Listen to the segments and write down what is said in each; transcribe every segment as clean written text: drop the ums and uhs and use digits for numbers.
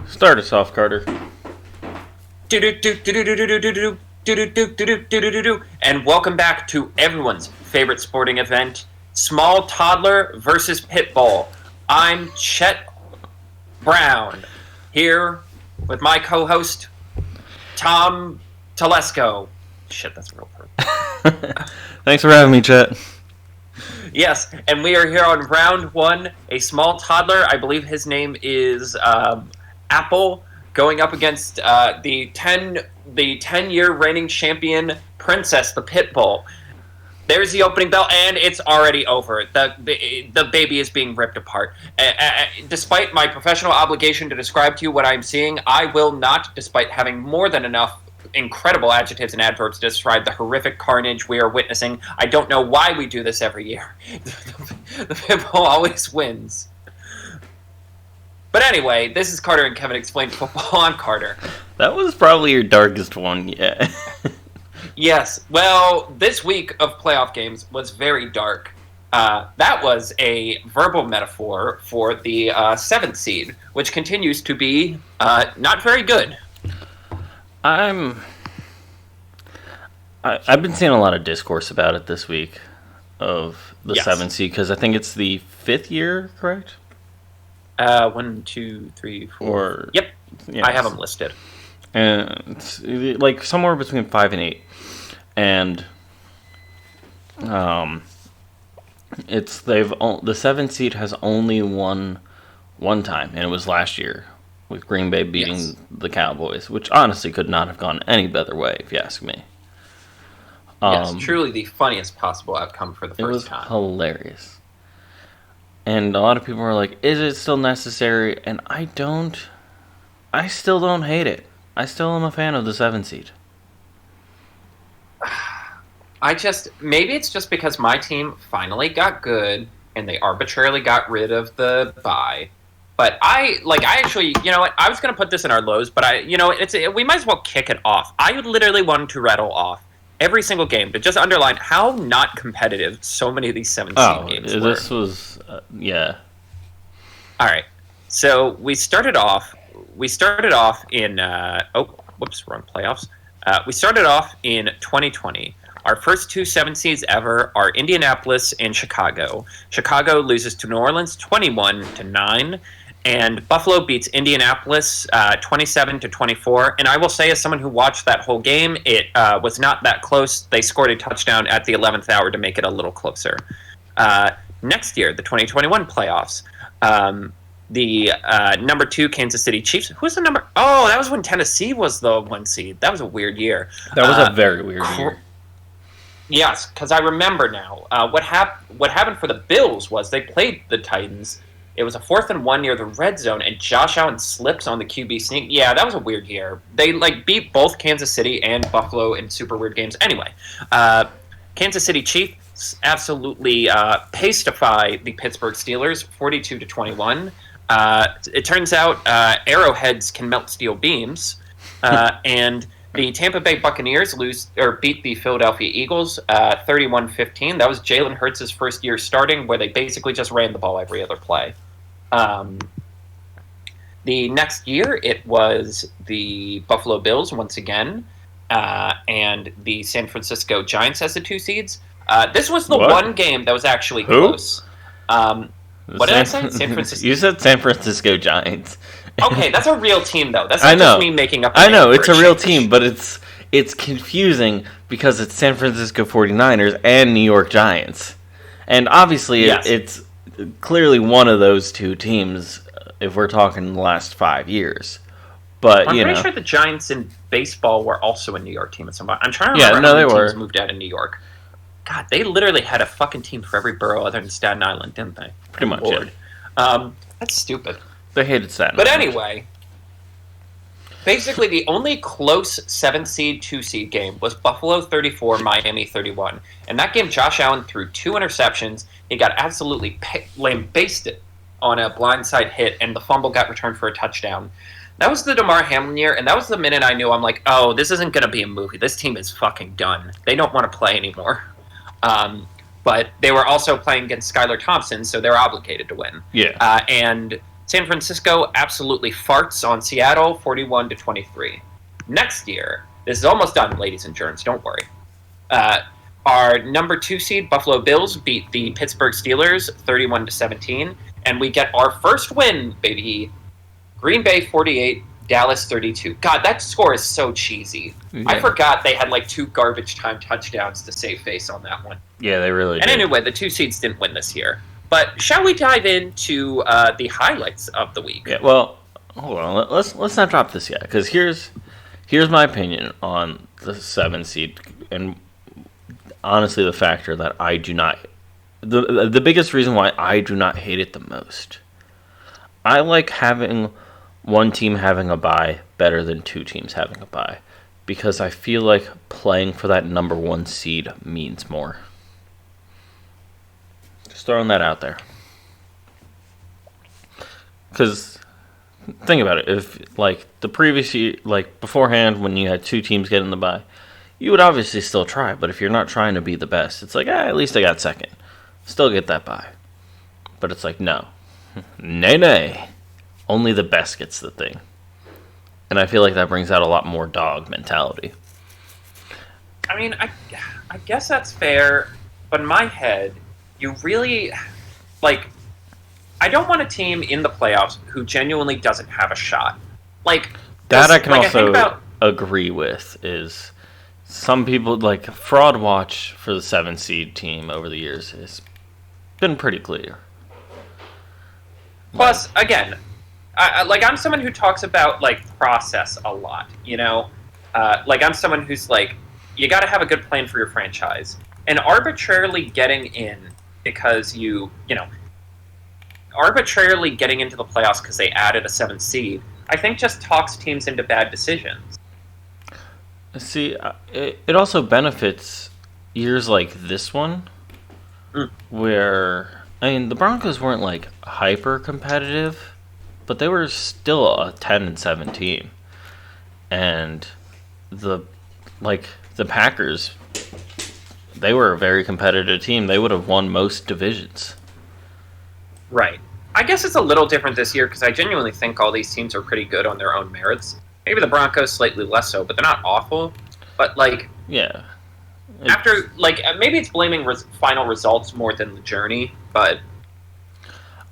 Start us off, Carter. And welcome back to everyone's favorite sporting event, Small Toddler versus Pit Bull. I'm Chet Brown, here with my co-host, Tom Telesco. Shit, that's a real person. Thanks for having me, Chet. Yes, and we are here on round one, a small toddler. I believe his name is Apple, going up against the 10-year reigning champion Princess, the Pit Bull. There's the opening bell, and it's already over. The baby is being ripped apart. Despite my professional obligation to describe to you what I'm seeing, I will not, despite having more than enough incredible adjectives and adverbs to describe the horrific carnage we are witnessing. I don't know why we do this every year. The Pit Bull always wins. But anyway, this is Carter and Kevin Explain Football. I'm Carter. That was probably your darkest one yet. Yes. Well, this week of playoff games was very dark. That was a verbal metaphor for the 7th seed, which continues to be not very good. I've been seeing a lot of discourse about it this week of the 7th seed, because I think it's the 5th year, correct? 1, 2, 3, 4. Yep, yes. I have them listed. And it's like somewhere between 5 and 8, and the 7th seed has only won one time, and it was last year, with Green Bay beating the Cowboys, which honestly could not have gone any better way, if you ask me. Yes, truly the funniest possible outcome for the first time. It was hilarious. And a lot of people were like, is it still necessary? And I still don't hate it. I still am a fan of the 7th seed. Maybe it's just because my team finally got good, and they arbitrarily got rid of the bye. But I actually, you know what? I was going to put this in our lows, but we might as well kick it off. I literally wanted to rattle off every single game to just underline how not competitive so many of these 7 seed games were. This was, yeah. All right. So we started off in, wrong playoffs. We started off in 2020. Our first 2 7 seeds ever are Indianapolis and Chicago. Chicago loses to New Orleans 21-9. And Buffalo beats Indianapolis 27-24. And I will say, as someone who watched that whole game, it was not that close. They scored a touchdown at the 11th hour to make it a little closer. Next year, the 2021 playoffs, the number 2 Kansas City Chiefs. Who's the number? Oh, that was when Tennessee was the 1 seed. That was a weird year. That was a very weird year. Yes, because I remember now. What happened for the Bills was they played the Titans. It was a 4th and 1 near the red zone, and Josh Allen slips on the QB sneak. Yeah, that was a weird year. They beat both Kansas City and Buffalo in super weird games. Anyway, Kansas City Chiefs absolutely pastify the Pittsburgh Steelers 42-21. It turns out arrowheads can melt steel beams, and the Tampa Bay Buccaneers beat the Philadelphia Eagles 31-15. That was Jalen Hurts' first year starting, where they basically just ran the ball every other play. The next year, it was the Buffalo Bills once again, and the San Francisco Giants as the 2 seeds. This was the one game that was actually close. What did I say? San Francisco. You said San Francisco Giants. Okay, that's a real team, though. That's not just me making up. I know it's a real team, but it's confusing because it's San Francisco 49ers and New York Giants, and obviously it's clearly one of those 2 teams if we're talking the last 5 years. But I'm pretty sure the Giants in baseball were also a New York team at some point. I'm trying to remember how many teams moved out of New York. God, they literally had a fucking team for every borough other than Staten Island, didn't they? Pretty much, yeah. That's stupid. They hated Staten Island. But anyway, basically the only close 7th seed, 2 seed game was Buffalo 34, Miami 31. And that game, Josh Allen threw 2 interceptions. He got absolutely lambasted on a blindside hit, and the fumble got returned for a touchdown. That was the DeMar Hamlin year, and that was the minute I knew, I'm like, oh, this isn't going to be a movie. This team is fucking done. They don't want to play anymore. But they were also playing against Skylar Thompson, so they're obligated to win. Yeah. And San Francisco absolutely farts on Seattle, 41-23. Next year, this is almost done, ladies and germs, don't worry. Our number 2 seed, Buffalo Bills, beat the Pittsburgh Steelers 31-17, and we get our first win, baby. Green Bay 48, Dallas 32. God, that score is so cheesy. Yeah. I forgot they had like 2 garbage time touchdowns to save face on that one. Yeah, they really did. And anyway, the 2 seeds didn't win this year. But shall we dive into the highlights of the week? Yeah, well, hold on. Let's not drop this yet, because here's my opinion on the 7 seed, and honestly, the factor that I do not, the biggest reason why I do not hate it the most. I like having one team having a bye better than 2 teams having a bye, because I feel like playing for that number 1 seed means more. Just throwing that out there. Because think about it, if like the previous year, like beforehand when you had 2 teams getting the bye, you would obviously still try, but if you're not trying to be the best, it's like, at least I got second. Still get that bye. But it's like, no. Nay. Only the best gets the thing. And I feel like that brings out a lot more dog mentality. I mean, I guess that's fair, but in my head, you really, like, I don't want a team in the playoffs who genuinely doesn't have a shot. Like, that I can also agree with is some people, like, fraud watch for the 7 seed team over the years has been pretty clear. Plus, again, I'm someone who talks about, like, process a lot, you know? Like, I'm someone who's, like, you gotta have a good plan for your franchise. And arbitrarily getting in because arbitrarily getting into the playoffs because they added a 7 seed, I think just talks teams into bad decisions. See, it also benefits years like this one, where, I mean, the Broncos weren't, like, hyper competitive, but they were still a 10-7 team. And the Packers, they were a very competitive team. They would have won most divisions. Right. I guess it's a little different this year because I genuinely think all these teams are pretty good on their own merits. Maybe the Broncos slightly less so, but they're not awful. But, like, yeah, after, like, maybe it's blaming final results more than the journey, but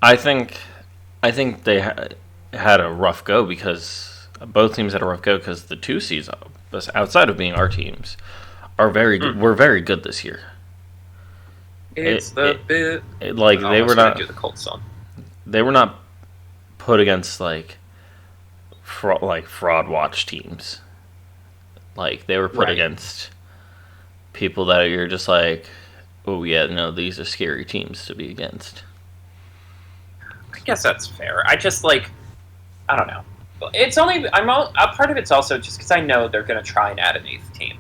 I think they had a rough go because both teams had a rough go because the 2 seeds, outside of being our teams, are were very good this year. It's they were not do the Colts song. They were not put against like fraud watch teams. Like they were put against people that you're just like, oh yeah, no, these are scary teams to be against. I guess that's fair. I just I don't know. It's only a part of it's also just because I know they're going to try and add an 8th team.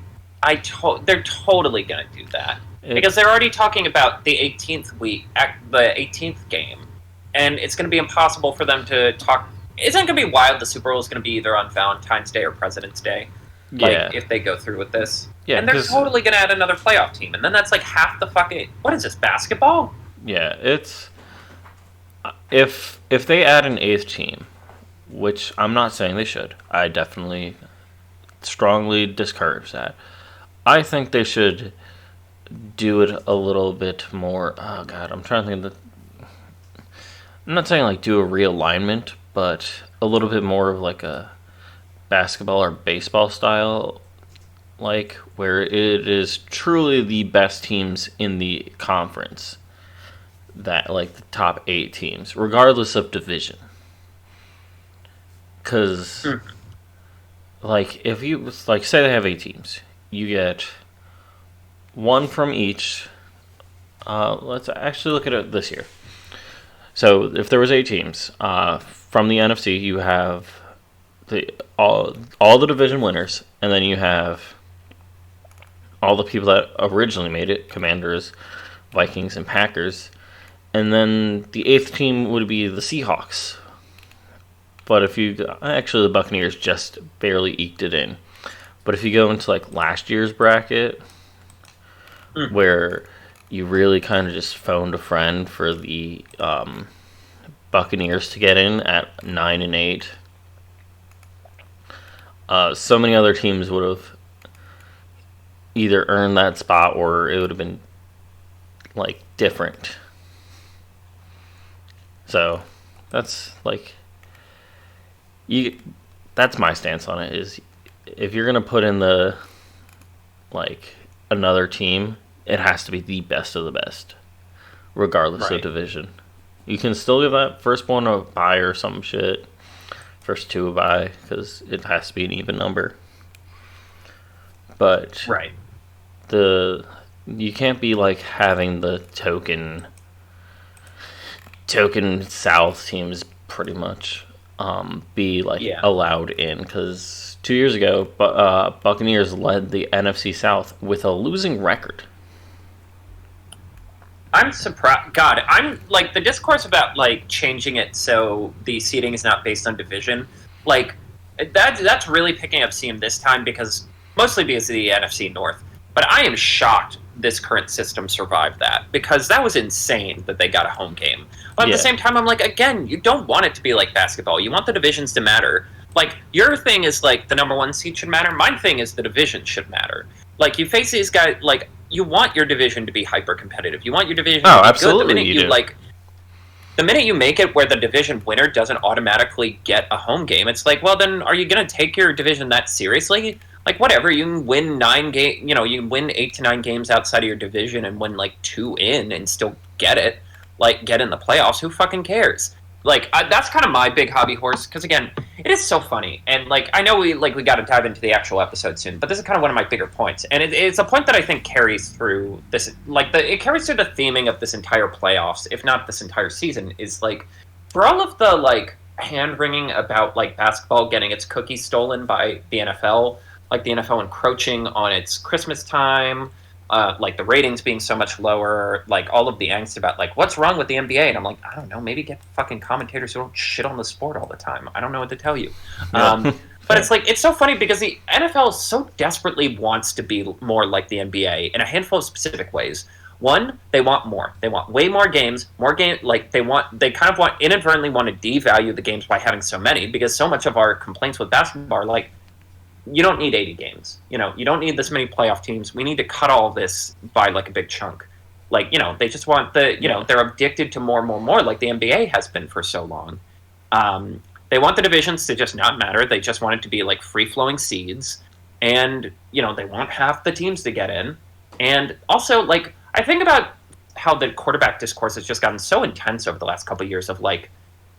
They're totally going to do that because they're already talking about the 18th week, the 18th game, and it's going to be impossible for them to talk. Isn't it going to be wild? The Super Bowl is going to be either on Valentine's Day or President's Day. If they go through with this. Yeah, and they're totally going to add another playoff team. And then that's like half the fucking... What is this, basketball? Yeah, it's... If they add an 8th team, which I'm not saying they should, I definitely strongly discourage that. I think they should do it a little bit more... Oh, God, I'm trying to think of the... I'm not saying, like, do a realignment, but a little bit more of, like, a basketball or baseball style, like where it is truly the best teams in the conference, that like the top 8 teams regardless of division, because like if you like say they have 8 teams, you get one from each. Let's actually look at it this year. So if there was 8 teams from the NFC, you have all the division winners, and then you have all the people that originally made it, Commanders, Vikings, and Packers, and then the 8th team would be the Seahawks. But actually the Buccaneers just barely eked it in. But if you go into like last year's bracket, where you really kind of just phoned a friend for the Buccaneers to get in at 9-8. So many other teams would have either earned that spot or it would have been like different. So that's like that's my stance on it, is if you're gonna put in the like another team, it has to be the best of the best, regardless of division. You can still give that first one a bye or some shit, first two a bye, because it has to be an even number. But you can't be like having the token South teams pretty much be like allowed in, because 2 years ago Buccaneers led the NFC South with a losing record. I'm surprised. God, I'm like the discourse about like changing it so the seeding is not based on division. Like that's really picking up steam this time, mostly because of the NFC North. But I am shocked this current system survived that, because that was insane that they got a home game. But at the same time, I'm like, again, you don't want it to be like basketball. You want the divisions to matter. Like, your thing is like the number one seed should matter. My thing is the division should matter. Like, you face these guys, like, you want your division to be hyper competitive. You want your division to be absolutely good. The minute you make it where the division winner doesn't automatically get a home game, it's like, well, then are you going to take your division that seriously? Like, whatever, you can win 9 games, you can win 8 to 9 games outside of your division and win like 2 in and still get it, like get in the playoffs. Who fucking cares? Like, that's kind of my big hobby horse, because again, it is so funny, and like I know we got to dive into the actual episode soon, but this is kind of one of my bigger points, and it's a point that I think carries through this, it carries through the theming of this entire playoffs, if not this entire season, is like, for all of the like hand wringing about like basketball getting its cookies stolen by the NFL, like the NFL encroaching on its Christmas time. Like the ratings being so much lower, like all of the angst about like what's wrong with the NBA, and I'm like, I don't know, maybe get fucking commentators who don't shit on the sport all the time. I don't know what to tell you. But it's like, it's so funny because the NFL so desperately wants to be more like the NBA in a handful of specific ways. One, they want more. They want way more games, like they inadvertently want to devalue the games by having so many, because so much of our complaints with basketball are like, you don't need 80 games. You don't need this many playoff teams. We need to cut all this by like a big chunk. Like, they just want they're addicted to more, like the NBA has been for so long. They want the divisions to just not matter. They just want it to be like free-flowing seeds. And, they want half the teams to get in. And also, like, I think about how the quarterback discourse has just gotten so intense over the last couple of years of like,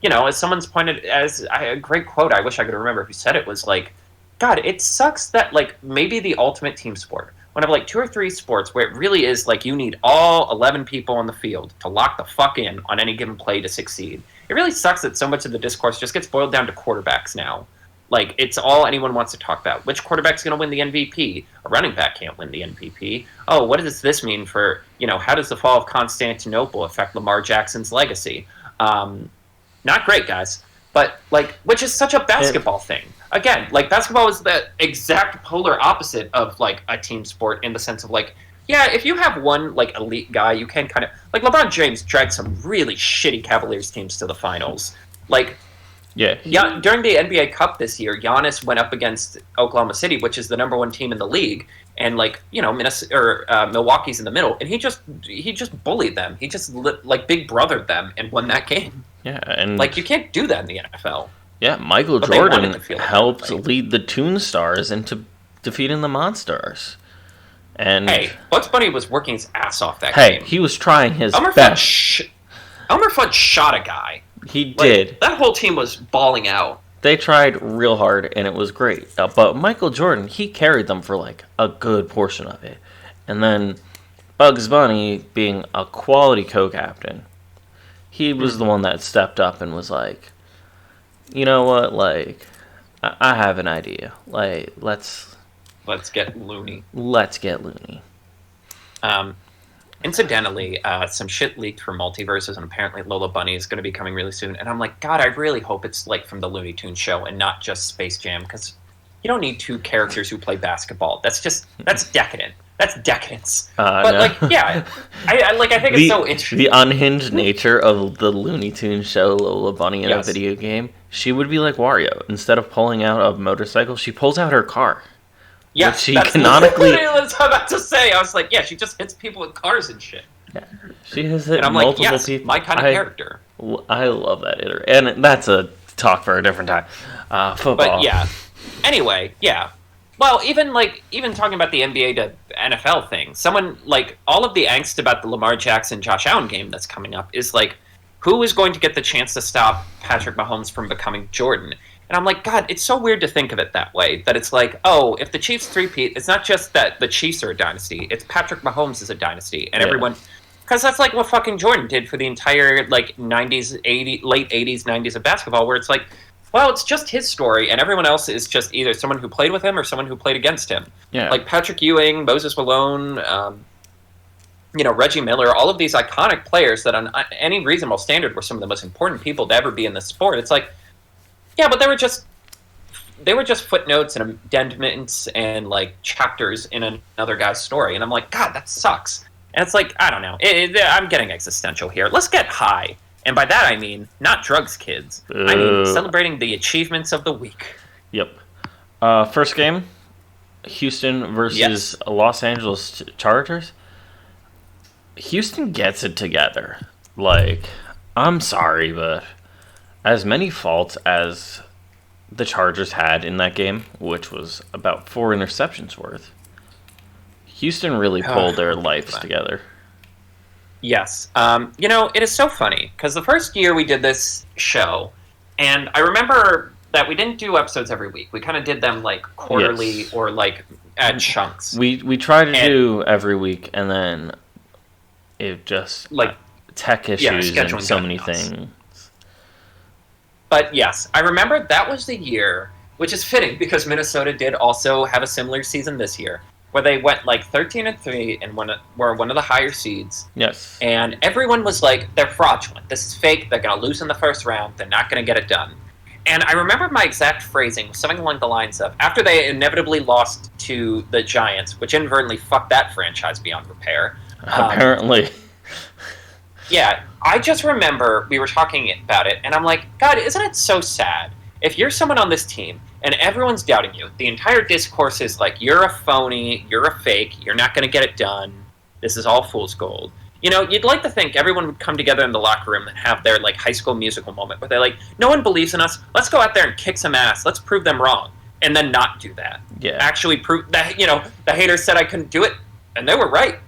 as someone's pointed a great quote, I wish I could remember who said it, was like, God, it sucks that, like, maybe the ultimate team sport, one of, like, 2 or 3 sports where it really is, like, you need all 11 people on the field to lock the fuck in on any given play to succeed. It really sucks that so much of the discourse just gets boiled down to quarterbacks now. Like, it's all anyone wants to talk about. Which quarterback's going to win the MVP? A running back can't win the MVP. Oh, what does this mean for, how does the fall of Constantinople affect Lamar Jackson's legacy? Not great, guys. But, like, which is such a basketball thing. Again, like, basketball is the exact polar opposite of, like, a team sport in the sense of, like, yeah, if you have one, like, elite guy, you can kind of... Like, LeBron James dragged some really shitty Cavaliers teams to the finals. Like, yeah, during the NBA Cup this year, Giannis went up against Oklahoma City, which is the number 1 team in the league, and, like, Milwaukee's in the middle, and he just bullied them. He just, like, big brothered them and won that game. Yeah, and... Like, you can't do that in the NFL. Yeah, Michael Jordan helped lead the Toon Stars into defeating the Monstars. And hey, Bugs Bunny was working his ass off that game. Hey, he was trying his best. Elmer Fudd shot a guy. He did. That whole team was balling out. They tried real hard, and it was great. But Michael Jordan, he carried them for, like, a good portion of it. And then Bugs Bunny, being a quality co-captain, he was the one that stepped up and was like, you know what, like, I have an idea. Like, let's get loony. Let's get loony. Incidentally, some shit leaked from Multiverses, and apparently Lola Bunny is going to be coming really soon. And I'm like, God, I really hope it's, like, from the Looney Tunes show and not just Space Jam, because you don't need 2 characters who play basketball. That's decadent. That's decadence. But no. like, yeah, I think it's so interesting. The unhinged nature of the Looney Tunes show Lola Bunny in a video game. She would be like Wario. Instead of pulling out a motorcycle, she pulls out her car. Yes, she that's canonically. What I was about to say. I was like, yeah, she just hits people with cars and shit. Yeah, she has hit and I'm multiple like, yes, people. My kind of character. I love that and that's a talk for a different time. Football. But yeah. Anyway, yeah. Well, even talking about the NBA to NFL thing, someone like all of the angst about the Lamar Jackson Josh Allen game that's coming up is like, who is going to get the chance to stop Patrick Mahomes from becoming Jordan? And I'm like, God, it's so weird to think of it that way. That it's like, oh, if the Chiefs three-peat, it's not just that the Chiefs are a dynasty. It's Patrick Mahomes is a dynasty, and everyone, because that's like what fucking Jordan did for the entire like '90s, late '80s, '90s of basketball, where it's like, well, it's just his story, and everyone else is just either someone who played with him or someone who played against him. Yeah. Like Patrick Ewing, Moses Malone, Reggie Miller, all of these iconic players that on any reasonable standard were some of the most important people to ever be in the sport. It's like, yeah, but they were just footnotes and addendums and like chapters in another guy's story. And I'm like, God, that sucks. And it's like, I don't know. I'm getting existential here. Let's get high. And by that I mean not drugs, kids. I mean celebrating the achievements of the week. Yep. First game, Houston versus Los Angeles Chargers. Houston gets it together. Like, I'm sorry, but as many faults as the Chargers had in that game, which was about 4 interceptions worth, Houston really pulled their lives together. Yes. It is so funny, because the first year we did this show, and I remember that we didn't do episodes every week. We kind of did them, like, quarterly or, like, at chunks. We try to do every week, and then it just... like tech issues and so many things. But, yes, I remember that was the year, which is fitting, because Minnesota did also have a similar season this year, where they went like 13-3 and were one of the higher seeds. Yes. And everyone was like, they're fraudulent. This is fake. They're going to lose in the first round. They're not going to get it done. And I remember my exact phrasing was something along the lines of, after they inevitably lost to the Giants, which inadvertently fucked that franchise beyond repair. Apparently. Yeah, I just remember we were talking about it, and I'm like, God, isn't it so sad? If you're someone on this team, and everyone's doubting you, the entire discourse is like, you're a phony, you're a fake, you're not going to get it done, this is all fool's gold. You'd like to think everyone would come together in the locker room and have their, like, High School Musical moment where they're like, no one believes in us, let's go out there and kick some ass, let's prove them wrong, and then not do that. Yeah. Actually prove that, the haters said I couldn't do it, and they were right.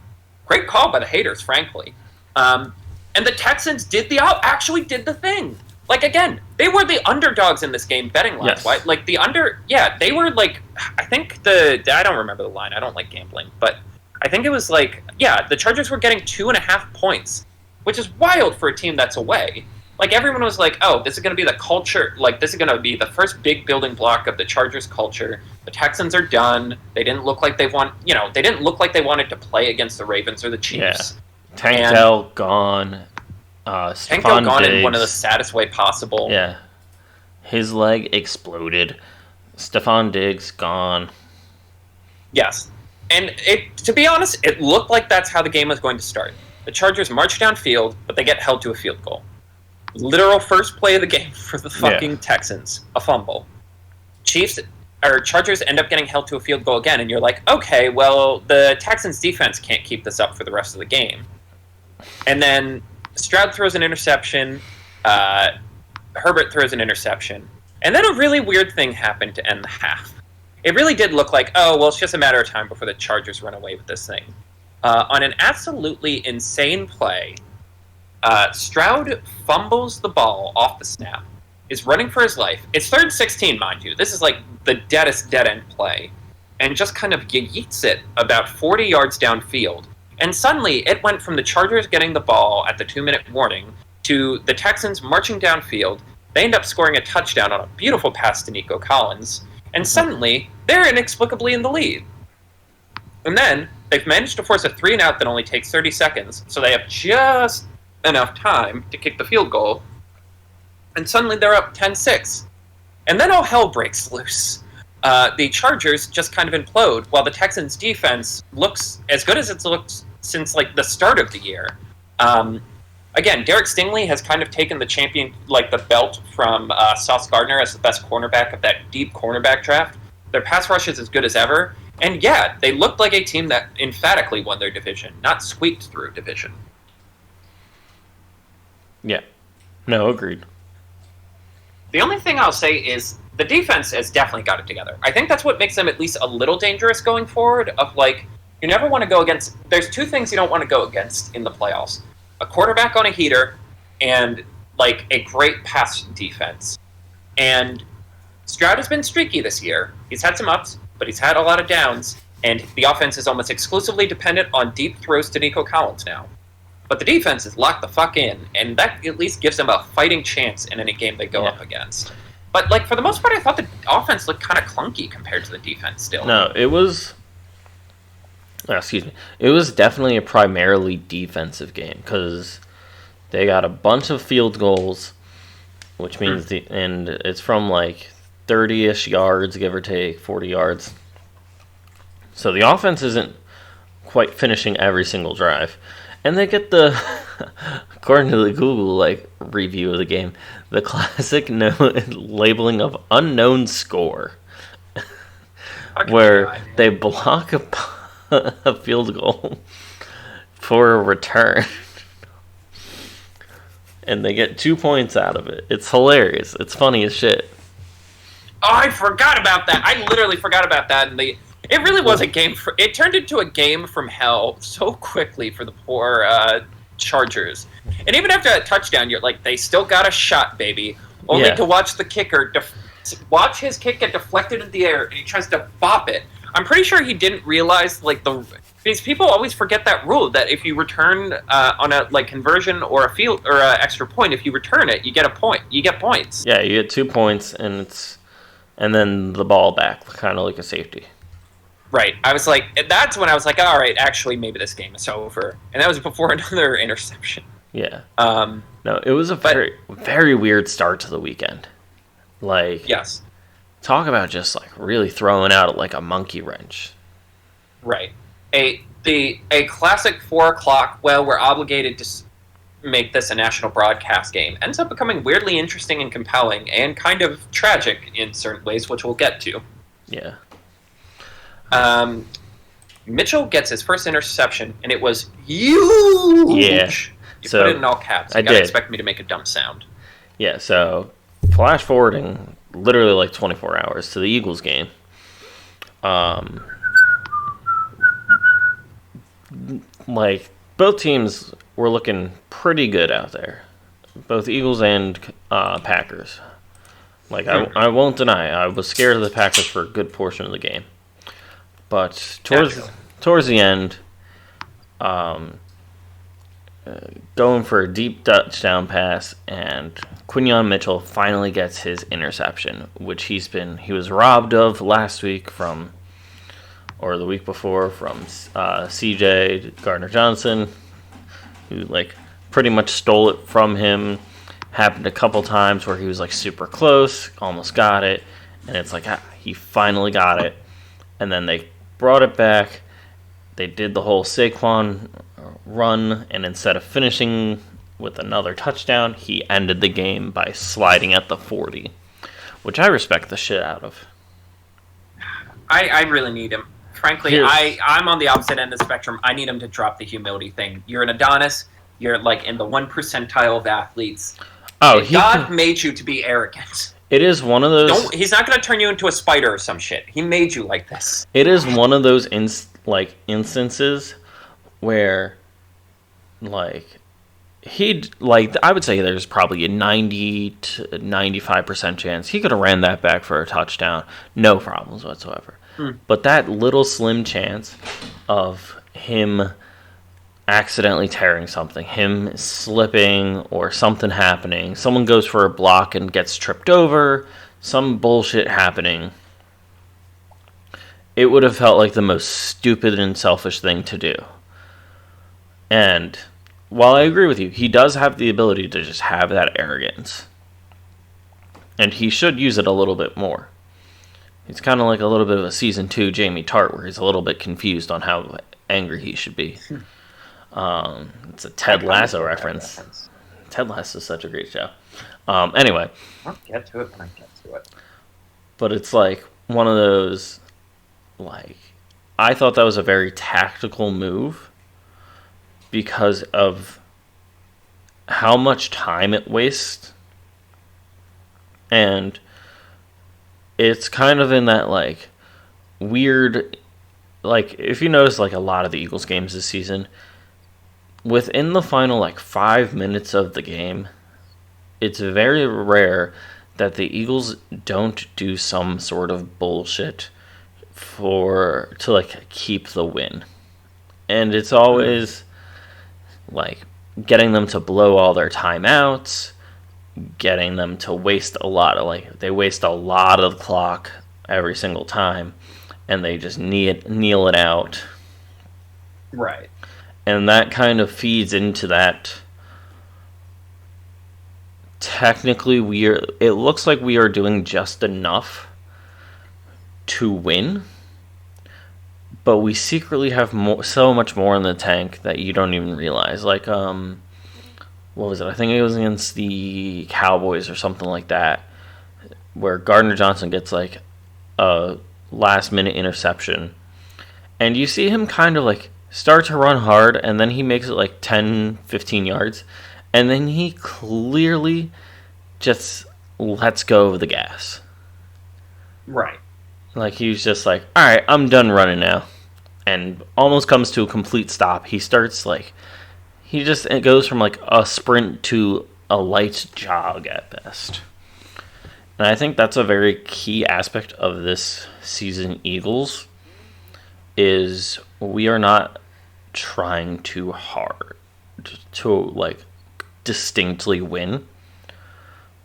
Great call by the haters, frankly. And the Texans actually did the thing. Like, again, they were the underdogs in this game, betting lines. Yes. Like, they were, like, I think I don't remember the line. I don't like gambling. But I think it was, like, the Chargers were getting 2.5 points, which is wild for a team that's away. Like, everyone was like, oh, this is going to be the culture. Like, this is going to be the first big building block of the Chargers culture. The Texans are done. They didn't look like they wanted to play against the Ravens or the Chiefs. Yeah. Tank Dell gone. Tank Dell gone in one of the saddest way possible. Yeah. His leg exploded. Stephon Diggs gone. Yes. And to be honest, it looked like that's how the game was going to start. The Chargers march downfield, but they get held to a field goal. Literal first play of the game for the fucking Texans. A fumble. Chargers end up getting held to a field goal again, and you're like, okay, well, the Texans defense can't keep this up for the rest of the game. And then Stroud throws an interception, Herbert throws an interception, and then a really weird thing happened to end the half. It really did look like, oh, well, it's just a matter of time before the Chargers run away with this thing. On an absolutely insane play, Stroud fumbles the ball off the snap, is running for his life. It's 3rd and 16, mind you. This is like the deadest dead-end play. And just kind of yeets it about 40 yards downfield. And suddenly, it went from the Chargers getting the ball at the 2-minute warning to the Texans marching downfield. They end up scoring a touchdown on a beautiful pass to Nico Collins. And suddenly, they're inexplicably in the lead. And then, they've managed to force a 3-and-out that only takes 30 seconds, so they have just enough time to kick the field goal. And suddenly, they're up 10-6. And then all hell breaks loose. the Chargers just kind of implode, while the Texans' defense looks as good as it's looked since like the start of the year. Again, Derek Stingley has kind of taken the belt from Sauce Gardner as the best cornerback of that deep cornerback draft. Their pass rush is as good as ever. And yeah, they looked like a team that emphatically won their division, not squeaked through division. Yeah. No, agreed. The only thing I'll say is the defense has definitely got it together. I think that's what makes them at least a little dangerous going forward, of like, you never want to go against... There's two things you don't want to go against in the playoffs. A quarterback on a heater and, like, a great pass defense. And Stroud has been streaky this year. He's had some ups, but he's had a lot of downs, and the offense is almost exclusively dependent on deep throws to Nico Collins now. But the defense is locked the fuck in, and that at least gives them a fighting chance in any game they go up against. But, like, for the most part, I thought the offense looked kind of clunky compared to the defense still. No, it was... It was definitely a primarily defensive game, because they got a bunch of field goals, which means and it's from, like, 30-ish yards, give or take, 40 yards. So the offense isn't quite finishing every single drive. And they get the, according to the Google review of the game, the classic labeling of unknown score, where they block a field goal for a return, and they get 2 points out of it. It's hilarious. It's funny as shit. Oh, I forgot about that. I literally forgot about that. And it really was a game. It turned into a game from hell so quickly for the poor Chargers. And even after that touchdown, you're like, they still got a shot, baby. Only to watch the kicker, watch his kick get deflected in the air, and he tries to bop it. I'm pretty sure he didn't realize, because people always forget that rule, that if you return on a conversion or a field or a extra point, if you return it, you get a point. You get points. Yeah, you get 2 points, and then the ball back, kind of like a safety. Right. That's when I was like, all right, actually, maybe this game is over. And that was before another interception. Yeah. No, it was a very, very weird start to the weekend. Yes. Talk about just, really throwing out like a monkey wrench. Right. A classic 4 o'clock, well, we're obligated to make this a national broadcast game, ends up becoming weirdly interesting and compelling, and kind of tragic in certain ways, which we'll get to. Yeah. Mitchell gets his first interception, and it was huge. Yeah. You put it in all caps. You gotta expect me to make a dumb sound. Yeah, so flash forwarding literally 24 hours to the Eagles game. Both teams were looking pretty good out there. Both Eagles and Packers. I won't deny, I was scared of the Packers for a good portion of the game. But towards the end, going for a deep touchdown pass, and Quinyon Mitchell finally gets his interception, which he was robbed of last week or the week before from CJ Gardner-Johnson, who pretty much stole it from him. Happened a couple times where he was super close, almost got it, and it's he finally got it, and then they brought it back. They did the whole Saquon run, and instead of finishing with another touchdown, he ended the game by sliding at the 40, which I respect the shit out of. I really need him. Frankly, I'm on the opposite end of the spectrum. I need him to drop the humility thing. You're an Adonis. You're in the 1 percentile of athletes. Oh, God made you to be arrogant. It is one of those... He's not going to turn you into a spider or some shit. He made you like this. It is one of those instances where, I would say there's probably a 90 to 95% chance he could have ran that back for a touchdown. No problems whatsoever. But that little slim chance of him accidentally tearing something, him slipping or something happening, someone goes for a block and gets tripped over, some bullshit happening, it would have felt like the most stupid and selfish thing to do. And while I agree with you, he does have the ability to just have that arrogance, and he should use it a little bit more. He's kind of like a little bit of a season 2 Jamie Tart, where he's a little bit confused on how angry he should be. It's a Ted Lasso reference. Ted Lasso is such a great show. Anyway. I'll get to it when I get to it. But it's like one of those, like, I thought that was a very tactical move because of how much time it wastes. And it's kind of in that, like, weird, like, if you notice, like, a lot of the Eagles games this season, within the final, like, 5 minutes of the game, it's very rare that the Eagles don't do some sort of bullshit to, like, keep the win. And it's always, like, getting them to blow all their timeouts, getting them to waste a lot of, like, they waste a lot of the clock every single time, and they just kneel it out. Right. And that kind of feeds into that. Technically, it looks like we are doing just enough to win, but we secretly have so much more in the tank that you don't even realize. Like, what was it? I think it was against the Cowboys or something like that, where Gardner Johnson gets, like, a last-minute interception, and you see him kind of, like, start to run hard, and then he makes it, like, 10, 15 yards, and then he clearly just lets go of the gas. Right. Like, he's just like, all right, I'm done running now. And almost comes to a complete stop. He starts, like, it goes from, like, a sprint to a light jog at best. And I think that's a very key aspect of this season Eagles, is we are not trying too hard to, like, distinctly win.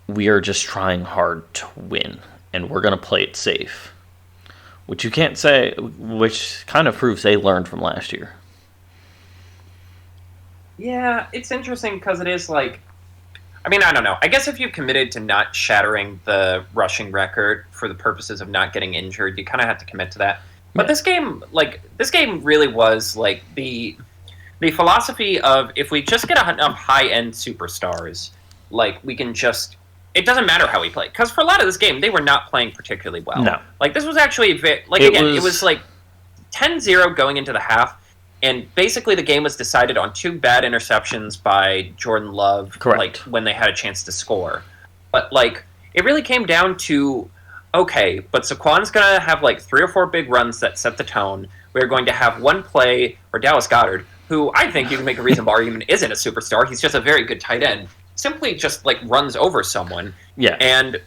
We are just trying hard to win, and we're going to play it safe. Which you can't say, which kind of proves they learned from last year. Yeah, it's interesting because it is like, I mean, I don't know. I guess if you've committed to not shattering the rushing record for the purposes of not getting injured, you kind of have to commit to that. But this game really was like the philosophy of, if we just get enough high-end superstars, like, we can just, it doesn't matter how we play. Because for a lot of this game, they were not playing particularly well. No. Like, this was actually, like, it was like 10-0 going into the half, and basically the game was decided on 2 bad interceptions by Jordan Love. Correct. Like, when they had a chance to score. But, like, it really came down to, okay, but Saquon's going to have, like, 3 or 4 big runs that set the tone. We're going to have one play, or Dallas Goedert, who I think you can make a reasonable argument isn't a superstar. He's just a very good tight end. Simply just, like, runs over someone. Yeah. And,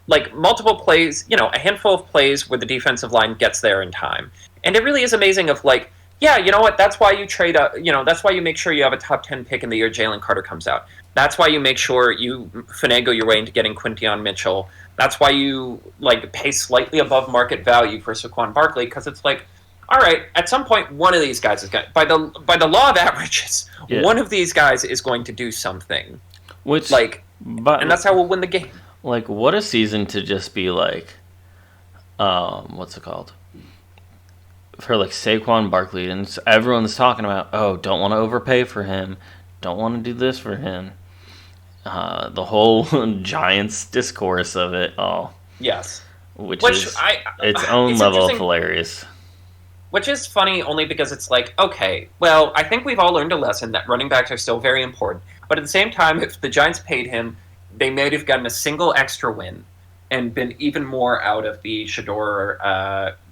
like, multiple plays, a handful of plays where the defensive line gets there in time. And it really is amazing of, like, yeah, you know what, that's why you trade up, that's why you make sure you have a top 10 pick in the year Jalen Carter comes out. That's why you make sure you finagle your way into getting Quinton Mitchell. That's why you, like, pay slightly above market value for Saquon Barkley, because it's like, all right, at some point, one of these guys is going to, by the law of averages, one of these guys is going to do something. And that's how we'll win the game. Like, what a season to just be like, what's it called? For, like, Saquon Barkley, and everyone's talking about, don't want to overpay for him, don't want to do this for him. The whole Giants discourse of it all. Yes. Which is its own level of hilarious. Which is funny only because it's like, okay, well, I think we've all learned a lesson that running backs are still very important. But at the same time, if the Giants paid him, they may have gotten a single extra win and been even more out of the Shador,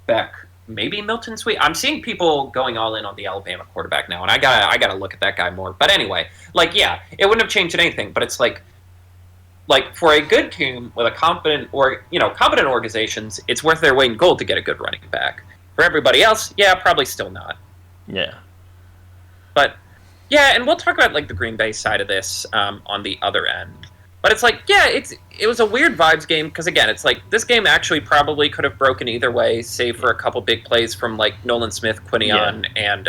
Beck, maybe Milton Sweet. I'm seeing people going all in on the Alabama quarterback now, and I gotta look at that guy more. But anyway, like, yeah, it wouldn't have changed anything. But it's like for a good team with a competent organizations, it's worth their weight in gold to get a good running back. For everybody else, yeah, probably still not. Yeah. But yeah, and we'll talk about, like, the Green Bay side of this on the other end. But it's like, yeah, it was a weird vibes game because, again, it's like this game actually probably could have broken either way, save for a couple big plays from, like, Nolan Smith, Quinion, and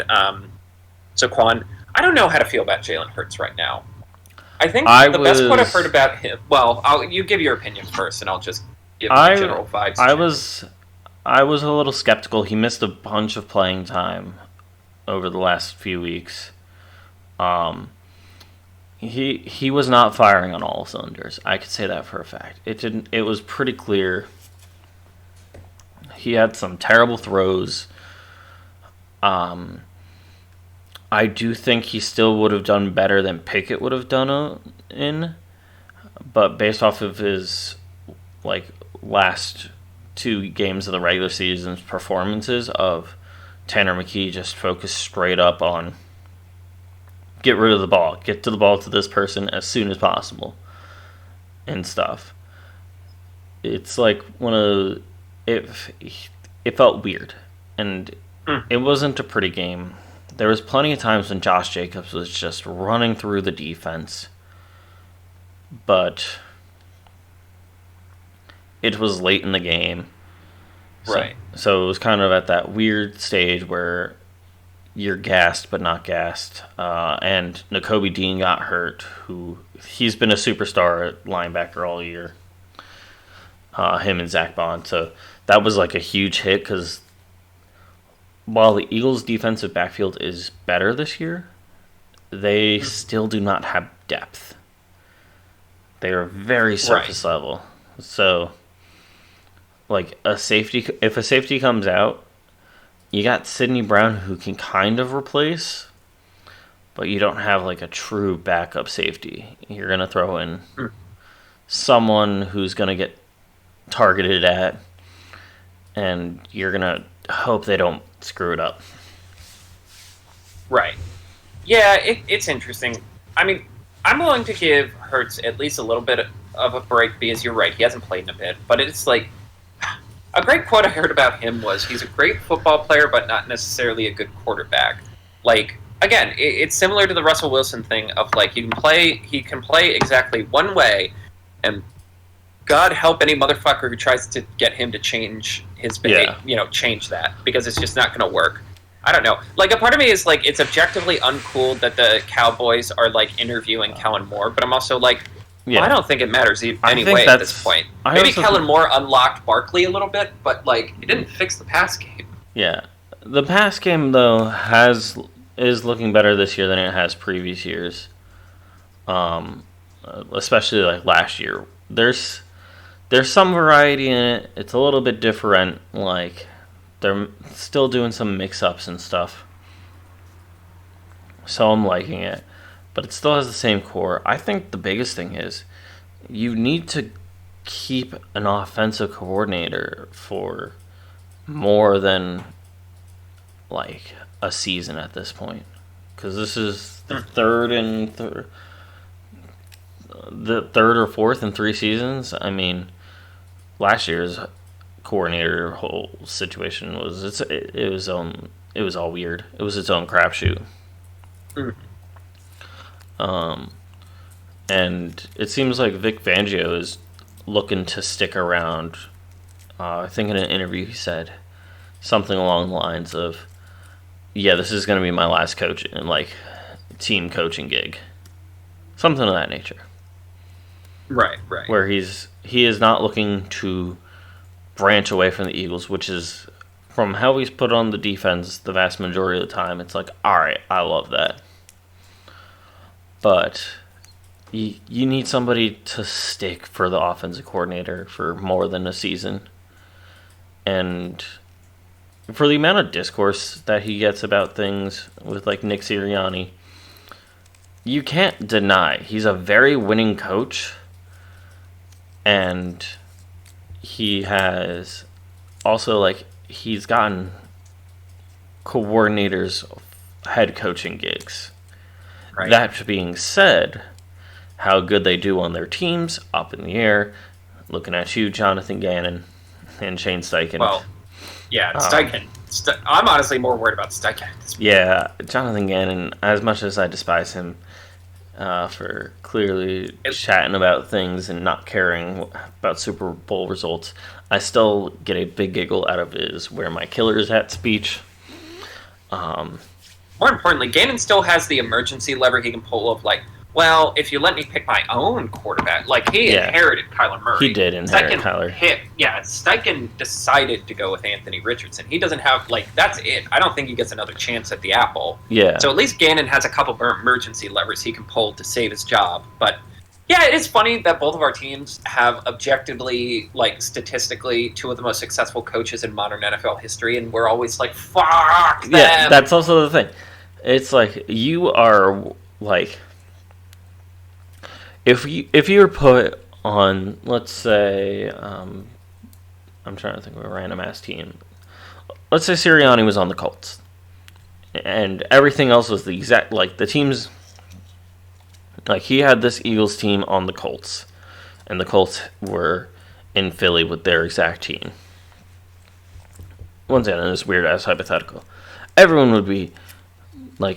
Saquon. I don't know how to feel about Jalen Hurts right now. I think best quote I've heard about him. Well, you give your opinion first, and I'll just give my general vibes. I was a little skeptical. He missed a bunch of playing time over the last few weeks. He was not firing on all cylinders. I could say that for a fact. It was pretty clear. He had some terrible throws. I do think he still would have done better than Pickett would have done but based off of his last 2 games of the regular season's performances of Tanner McKee just focused straight up on get rid of the ball, get to the ball to this person as soon as possible and stuff. It's like it felt weird, and it wasn't a pretty game. There was plenty of times when Josh Jacobs was just running through the defense, but it was late in the game. Right. So it was kind of at that weird stage where you're gassed but not gassed. And Nakobe Dean got hurt, he's been a superstar at linebacker all year. Him and Zach Bond. So that was like a huge hit because while the Eagles' defensive backfield is better this year, they still do not have depth. They are very surface level. So, if a safety comes out, you got Sidney Brown who can kind of replace, but you don't have a true backup safety. You're going to throw in someone who's going to get targeted at, and you're going to hope they don't screw it up. Right. Yeah, it's interesting. I mean, I'm willing to give Hurts at least a little bit of a break because you're right, he hasn't played in a bit. But it's a great quote I heard about him was he's a great football player, but not necessarily a good quarterback. Again, it's similar to the Russell Wilson thing of he can play exactly one way, and God help any motherfucker who tries to get him to change his behavior, change that, because it's just not going to work. I don't know. A part of me is it's objectively uncool that the Cowboys are interviewing Kellen Moore, but I'm also I don't think it matters anyway at this point. Maybe Kellen Moore unlocked Barkley a little bit, but it didn't fix the pass game. Yeah, the pass game though is looking better this year than it has previous years. Especially last year. There's some variety in it. It's a little bit different. They're still doing some mix-ups and stuff. So I'm liking it. But it still has the same core. I think the biggest thing is you need to keep an offensive coordinator for more than a season at this point. Because this is the third or fourth in 3 seasons. I mean, last year's coordinator whole situation was it was all weird. It was its own crapshoot. And it seems like Vic Fangio is looking to stick around. I think in an interview he said something along the lines of, "Yeah, this is going to be my last coach and team coaching gig," something of that nature. Right. Where he is not looking to branch away from the Eagles, which is, from how he's put on the defense the vast majority of the time, it's all right, I love that. But you need somebody to stick for the offensive coordinator for more than a season. And for the amount of discourse that he gets about things with Nick Sirianni, you can't deny he's a very winning coach. And he has also, he's gotten coordinators head coaching gigs. Right. That being said, how good they do on their teams, up in the air. Looking at you, Jonathan Gannon and Shane Steichen. Well, yeah, Steichen. I'm honestly more worried about Steichen. Yeah, Jonathan Gannon, as much as I despise him for clearly chatting about things and not caring about Super Bowl results, I still get a big giggle out of his "Where My Killer's At" speech. More importantly, Gannon still has the emergency lever he can pull of Well, if you let me pick my own quarterback, like he inherited Kyler Murray. He did inherit Kyler. Steichen decided to go with Anthony Richardson. He doesn't have, that's it. I don't think he gets another chance at the apple. Yeah. So at least Gannon has a couple of emergency levers he can pull to save his job. But yeah, it is funny that both of our teams have objectively, statistically, two of the most successful coaches in modern NFL history, and we're always like, fuck them. Yeah, that's also the thing. It's like, you are, if you were put on, let's say, I'm trying to think of a random ass team. Let's say Sirianni was on the Colts, and everything else was the exact, the teams, he had this Eagles team on the Colts, and the Colts were in Philly with their exact team. Once again, in this weird ass hypothetical, everyone would be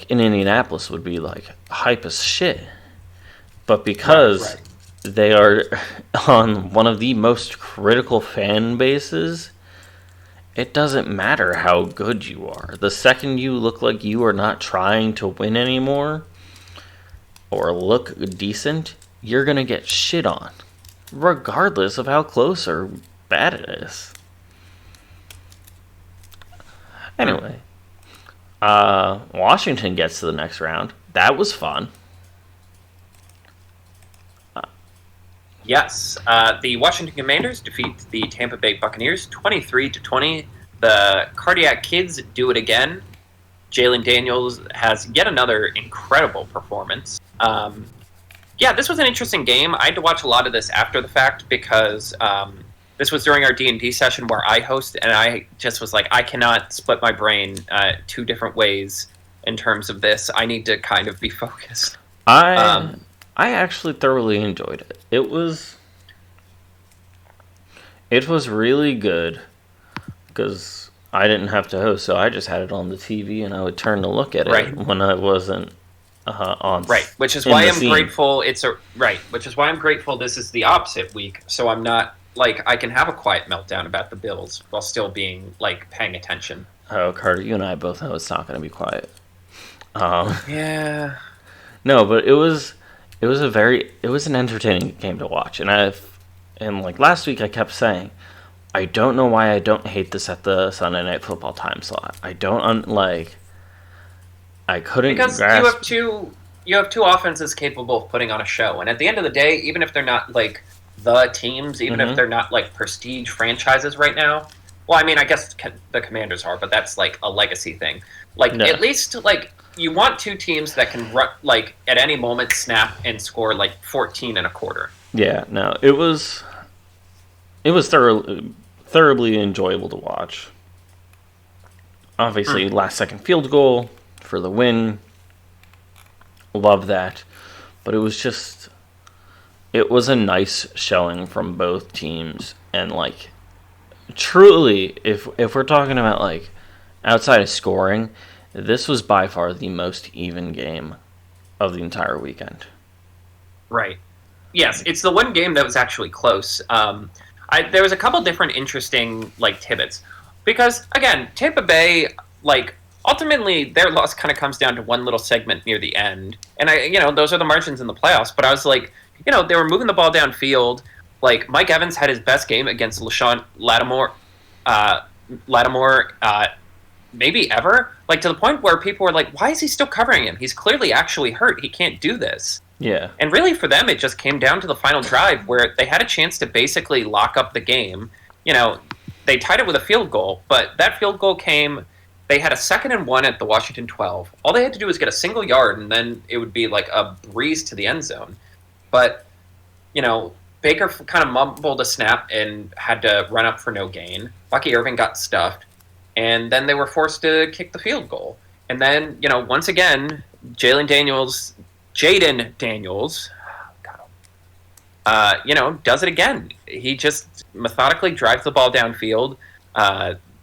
in Indianapolis would be hype as shit. But because they are on one of the most critical fan bases, it doesn't matter how good you are. The second you look like you are not trying to win anymore or look decent, you're going to get shit on, regardless of how close or bad it is. Anyway, Washington gets to the next round. That was fun. Yes, the Washington Commanders defeat the Tampa Bay Buccaneers 23-20. The Cardiac Kids do it again. Jalen Daniels has yet another incredible performance. This was an interesting game. I had to watch a lot of this after the fact because this was during our D&D session where I host, and I just was like, I cannot split my brain two different ways in terms of this. I need to kind of be focused. I actually thoroughly enjoyed it. It was really good because I didn't have to host, so I just had it on the TV and I would turn to look at it when I wasn't on. Right, which is why I'm grateful. Which is why I'm grateful. This is the opposite week, so I'm not I can have a quiet meltdown about the Bills while still being paying attention. Oh, Carter, you and I both know it's not going to be quiet. Yeah. No, but it was an entertaining game to watch, and last week I kept saying, I don't know why I don't hate this at the Sunday Night Football time slot. I don't I couldn't because grasp. you have two offenses capable of putting on a show, and at the end of the day, even if they're not the teams, even if they're not prestige franchises right now. Well, I mean, I guess the Commanders are, but that's a legacy thing. At least you want two teams that can run, at any moment snap and score 14 and a quarter. Yeah, no, it was thoroughly enjoyable to watch. Obviously, last second field goal for the win. Love that. But it was a nice showing from both teams, and truly, if we're talking about outside of scoring, this was by far the most even game of the entire weekend. Right. Yes, it's the one game that was actually close. There was a couple different interesting tidbits because again, Tampa Bay ultimately their loss kind of comes down to one little segment near the end, and those are the margins in the playoffs. But I was they were moving the ball downfield. Mike Evans had his best game against LaShawn Lattimore, maybe ever. To the point where people were why is he still covering him? He's clearly actually hurt. He can't do this. Yeah. And really for them, it just came down to the final drive where they had a chance to basically lock up the game. They tied it with a field goal, but that field goal came... They had a 2nd and 1 at the Washington 12. All they had to do was get a single yard, and then it would be a breeze to the end zone. But, Baker kind of mumbled a snap and had to run up for no gain. Bucky Irving got stuffed, and then they were forced to kick the field goal. And then, once again, Jaden Daniels, does it again. He just methodically drives the ball downfield.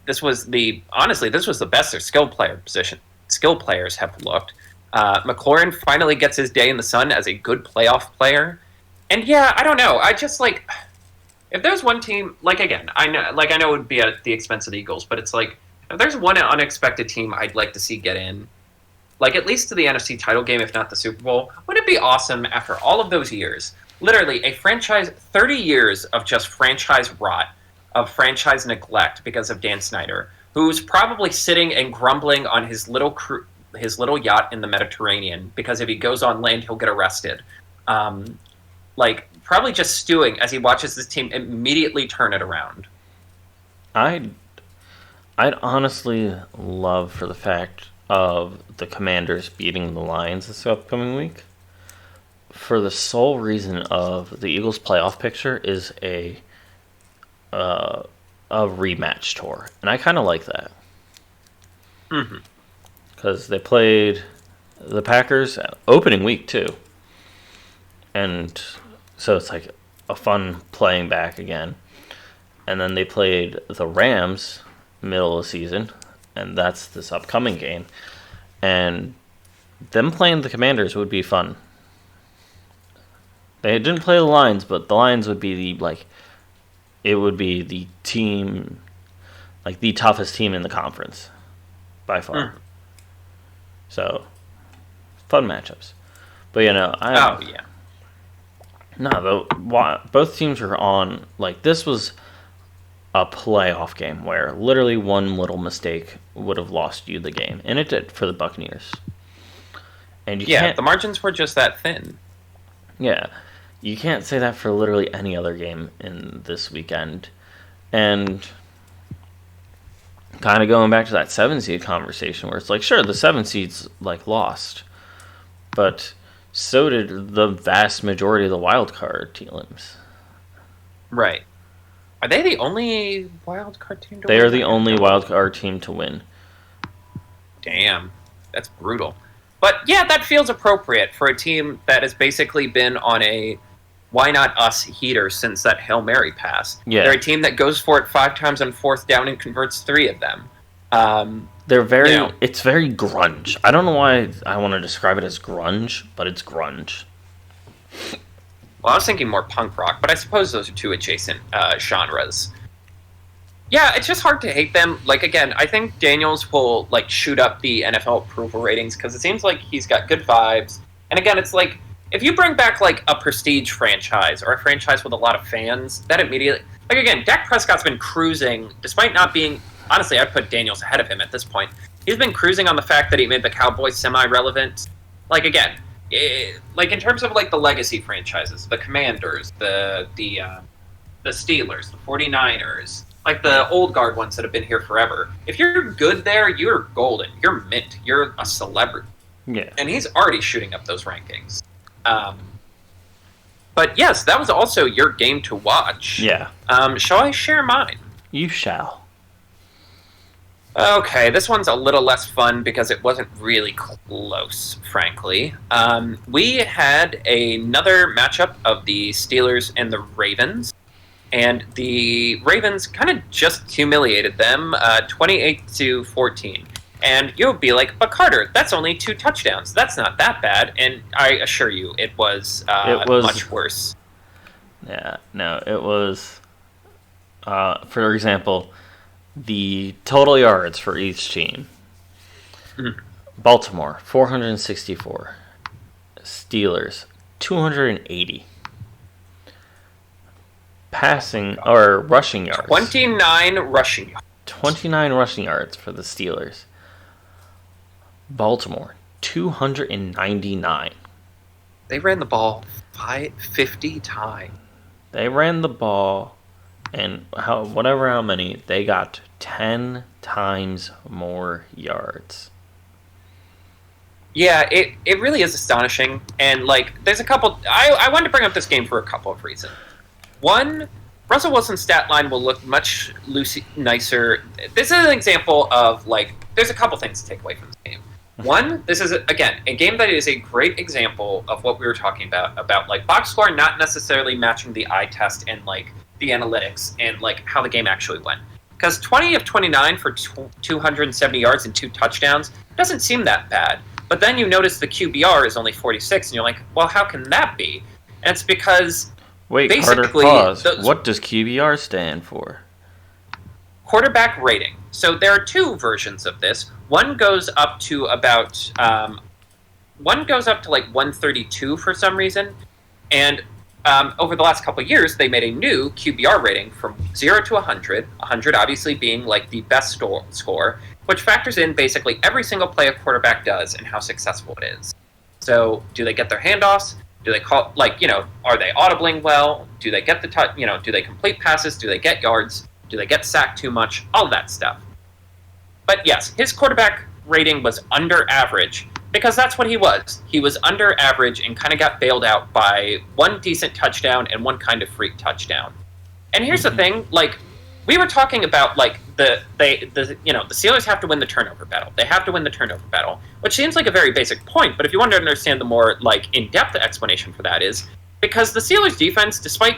This was the best their skill players have looked. McLaurin finally gets his day in the sun as a good playoff player. And yeah, I don't know. I just if there's one team, again, I know it would be at the expense of the Eagles, but it's if there's one unexpected team I'd like to see get in, like at least to the NFC title game, if not the Super Bowl. Wouldn't it be awesome after all of those years, literally a franchise, 30 years of just franchise rot, of franchise neglect because of Dan Snyder, who's probably sitting and grumbling on his little yacht in the Mediterranean because if he goes on land, he'll get arrested. Probably just stewing as he watches this team immediately turn it around. I'd honestly love for the fact of the Commanders beating the Lions this upcoming week, for the sole reason of the Eagles' playoff picture is a rematch tour, and I kind of like that. Because they played the Packers opening week too, and so it's like a fun playing back again. And then they played the Rams middle of the season, and that's this upcoming game. And them playing the Commanders would be fun. They didn't play the Lions, but the Lions would be it would be the team, like the toughest team in the conference by far. So, fun matchups. But both teams were on, this was a playoff game where literally one little mistake would have lost you the game, and it did for the Buccaneers. And the margins were just that thin. Yeah, you can't say that for literally any other game in this weekend. And kind of going back to that 7-seed conversation where it's like, sure, the 7 seeds lost, but so did the vast majority of the wildcard teams. Right. Are they the only wildcard team to win? They are the only wildcard team to win. Damn. That's brutal. But yeah, that feels appropriate for a team that has basically been on a why not us heater since that Hail Mary pass. Yeah. They're a team that goes for it 5 times on 4th down and converts 3 of them. They're it's very grunge. I don't know why I want to describe it as grunge, but it's grunge. Well, I was thinking more punk rock, but I suppose those are 2 adjacent genres. Yeah, it's just hard to hate them. Again, I think Daniels will, shoot up the NFL approval ratings because it seems like he's got good vibes. And again, it's if you bring back, a prestige franchise or a franchise with a lot of fans, that immediately... again, Dak Prescott's been cruising, despite not being... Honestly, I'd put Daniels ahead of him at this point. He's been cruising on the fact that he made the Cowboys semi-relevant. Again... in terms of the legacy franchises, the Commanders, the Steelers, the 49ers, the old guard ones that have been here forever. If you're good there, you're golden. You're mint. You're a celebrity. Yeah. And he's already shooting up those rankings. But yes, that was also your game to watch. Yeah. Shall I share mine? You shall. Okay, this one's a little less fun because it wasn't really close, frankly. We had another matchup of the Steelers and the Ravens, and the Ravens kind of just humiliated them, 28-14. And you'll be like, but Carter, that's only 2 touchdowns. That's not that bad. And I assure you, it was much worse. Yeah, no, it was, for example... the total yards for each team. Baltimore, 464. Steelers, 280. Passing or rushing yards. 29 rushing yards. 29 rushing yards for the Steelers. Baltimore, 299. They ran the ball 50 times. They ran the ball... and how many, they got 10 times more yards. Yeah, it really is astonishing. And, there's a couple... I wanted to bring up this game for a couple of reasons. One, Russell Wilson's stat line will look much nicer. This is an example of, there's a couple things to take away from this game. One, this is, again, a game that is a great example of what we were talking about box score not necessarily matching the eye test and, the analytics and how the game actually went. Because 20 of 29 for 270 yards and 2 touchdowns doesn't seem that bad. But then you notice the QBR is only 46, and you're like, well, how can that be? And it's because Wait, Carter, pause. What does QBR stand for? quarterback rating. So there are two versions of this. One goes up to about 132 for some reason, and over the last couple of years, they made a new QBR rating from 0 to 100. 100 obviously being like the best score, which factors in basically every single play a quarterback does and how successful it is. So, do they get their handoffs? Do they are they audibling well? Do they get the touch? Do they complete passes? Do they get yards? Do they get sacked too much? All that stuff. But yes, his quarterback rating was under average because that's what he was. He was under average and kind of got bailed out by one decent touchdown and one kind of freak touchdown. And here's the thing, we were talking about the Steelers have to win the turnover battle. They have to win the turnover battle, which seems like a very basic point, but if you want to understand the more in-depth explanation for that is because the Steelers defense, despite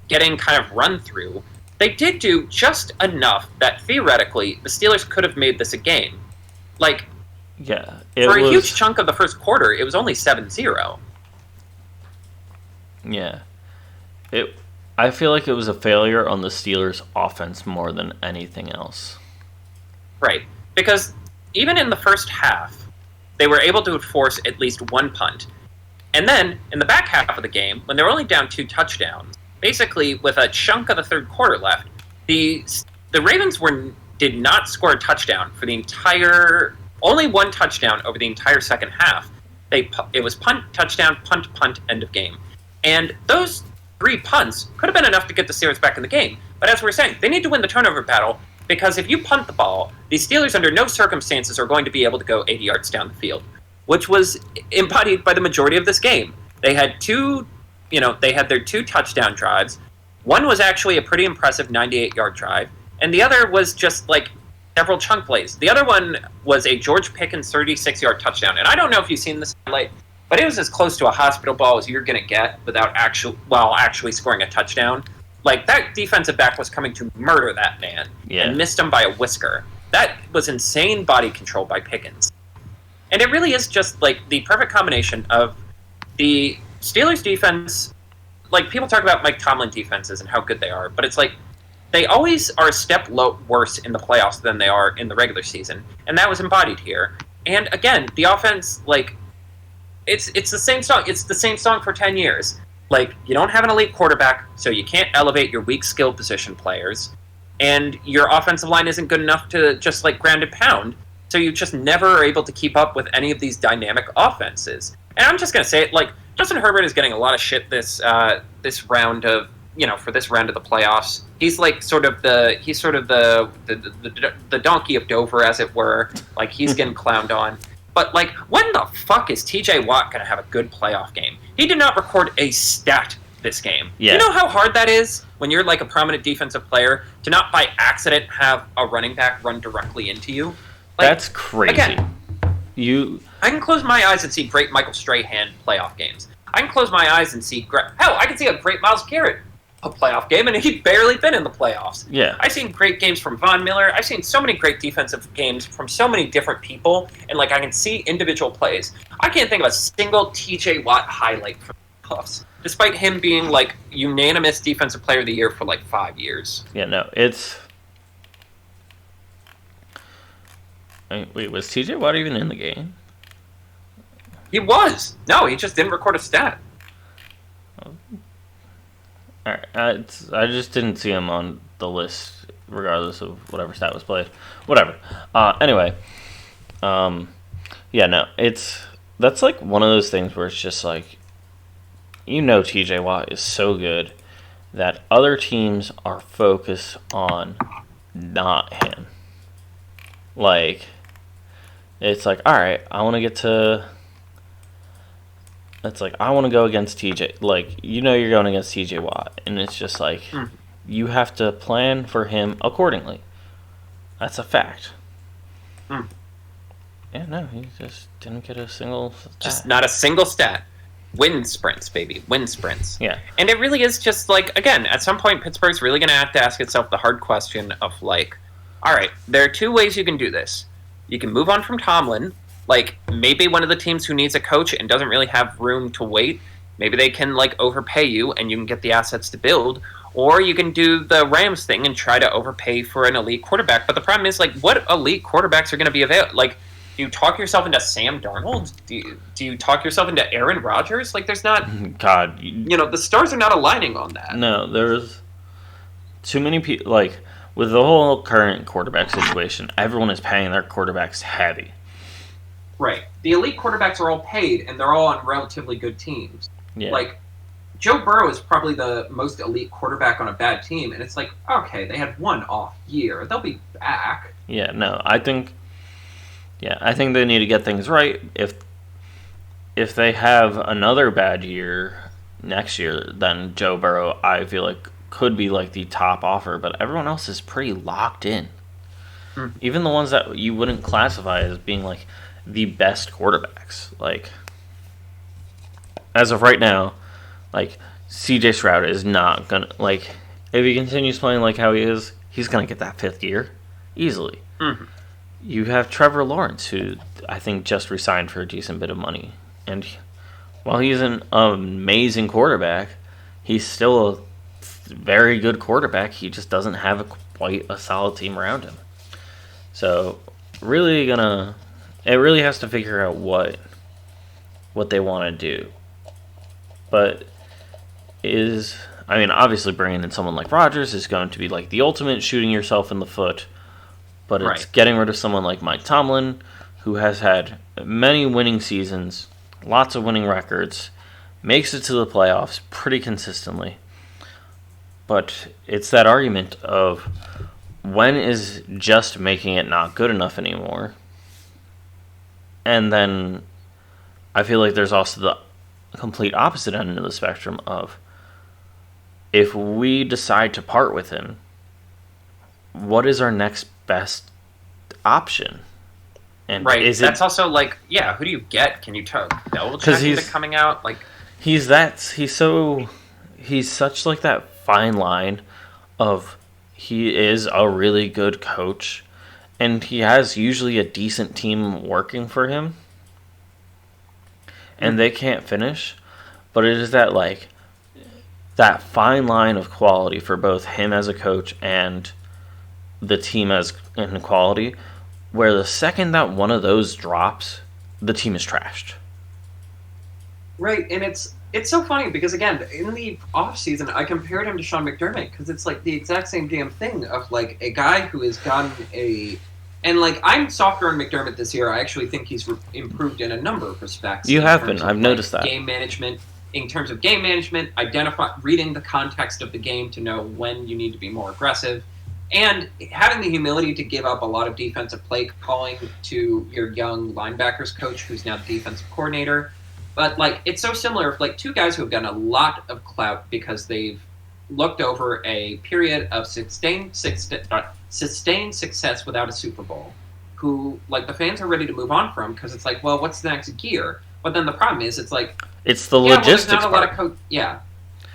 getting kind of run through, they did do just enough that theoretically the Steelers could have made this a game. For a huge chunk of the first quarter, it was only 7-0. Yeah. I feel like it was a failure on the Steelers' offense more than anything else. Right. Because even in the first half, they were able to force at least one punt. And then, in the back half of the game, when they were only down 2 touchdowns, basically with a chunk of the third quarter left, the Ravens did not score a touchdown for the entire... Only one touchdown over the entire second half. It was punt, touchdown, punt, end of game. And those 3 punts could have been enough to get the Steelers back in the game. But as we're saying, they need to win the turnover battle because if you punt the ball, the Steelers under no circumstances are going to be able to go 80 yards down the field, which was embodied by the majority of this game. They had their 2 touchdown drives. One was actually a pretty impressive 98-yard drive, and the other was just several chunk plays. The other one was a George Pickens 36-yard touchdown, and I don't know if you've seen this highlight, but it was as close to a hospital ball as you're going to get without actually scoring a touchdown. That defensive back was coming to murder that man and missed him by a whisker. That was insane body control by Pickens. And it really is just the perfect combination of the Steelers defense. People talk about Mike Tomlin defenses and how good they are, but it's they always are a step worse in the playoffs than they are in the regular season, and that was embodied here. And again, the offense, it's the same song. It's the same song for 10 years. You don't have an elite quarterback, so you can't elevate your weak skill position players, and your offensive line isn't good enough to just ground and pound, so you just never are able to keep up with any of these dynamic offenses. And I'm just going to say it, Justin Herbert is getting a lot of shit this round of, for this round of the playoffs. He's sort of the donkey of Dover, as it were. He's getting clowned on. But when the fuck is TJ Watt going to have a good playoff game? He did not record a stat this game. Yeah. Do you know how hard that is when you're a prominent defensive player to not by accident have a running back run directly into you? That's crazy. Again, I can close my eyes and see great Michael Strahan playoff games. I can close my eyes and see I can see a great Myles Garrett a playoff game, and he'd barely been in the playoffs. Yeah. I've seen great games from Von Miller. I've seen so many great defensive games from so many different people, and I can see individual plays. I can't think of a single TJ Watt highlight from the playoffs, despite him being unanimous defensive player of the year for 5 years. Yeah, no, it's... Wait, was TJ Watt even in the game? He was. No, he just didn't record a stat. Alright, I just didn't see him on the list, regardless of whatever stat was played. Whatever. Anyway, yeah, no, that's one of those things where it's just TJ Watt is so good that other teams are focused on not him. It's alright, I want to get to... It's I want to go against TJ. You're going against TJ Watt. And it's just you have to plan for him accordingly. That's a fact. Yeah, no, he just didn't get a single stat. Just not a single stat. Win sprints, baby. Win sprints. Yeah. And it really is just again, at some point, Pittsburgh's really going to have to ask itself the hard question of all right, there are 2 ways you can do this. You can move on from Tomlin. Maybe one of the teams who needs a coach and doesn't really have room to wait, maybe they can overpay you and you can get the assets to build, Or you can do the Rams thing and try to overpay for an elite quarterback. But the problem is, like, what elite quarterbacks are going to be available? Like, do you talk yourself into Sam Darnold? Do you talk yourself into Aaron Rodgers? Like, there's not... God. The stars are not aligning on that. No, there's too many people. Like, with the whole current quarterback situation, everyone is paying their quarterbacks heavy. Right. The elite quarterbacks are all paid, and they're all on relatively good teams. Yeah. Like, Joe Burrow is probably the most elite quarterback on a bad team, and it's like, okay, they had one off year. They'll be back. Yeah, no, I think they need to get things right. If they have another bad year next year, then Joe Burrow, I feel like, could be like the top offer, but everyone else is pretty locked in. Even the ones that you wouldn't classify as being like the best quarterbacks. Like, as of right now, like, CJ Stroud is not gonna, like, if he continues playing like how he is, he's gonna get that 5th year easily. You have Trevor Lawrence, who I think just resigned for a decent bit of money, and while he's an amazing quarterback, he's still a very good quarterback. He just doesn't have quite a solid team around him. So, it really has to figure out what they want to do. But obviously bringing in someone like Rodgers is going to be like the ultimate shooting yourself in the foot. But it's getting rid of someone like Mike Tomlin, who has had many winning seasons, lots of winning records, makes it to the playoffs pretty consistently. But it's that argument of, when is just making it not good enough anymore? And then I feel like there's also the complete opposite end of the spectrum of, if we decide to part with him, what is our next best option? And that's also like, who do you get? Can you tell Belichick into coming out? Like, he's such like that fine line of, he is a really good coach and he has usually a decent team working for him and they can't finish, but it is that like that fine line of quality for both him as a coach and the team as in quality, where the second that one of those drops, the team is trashed. Right, and it's so funny because, again, in the offseason, I compared him to Sean McDermott because it's like the exact same damn thing of like a guy who has gotten and like, I'm softer on McDermott this year. I actually think he's improved in a number of respects. You have been. I've noticed that. Game management. In terms of game management, reading the context of the game to know when you need to be more aggressive, and having the humility to give up a lot of defensive play calling to your young linebackers coach, who's now the defensive coordinator. But like, it's so similar. Like, two guys who have gotten a lot of clout because they've looked over a period of sustained success without a Super Bowl, who like the fans are ready to move on from because it's like, well, what's the next gear? But then the problem is, it's like, it's the logistics part.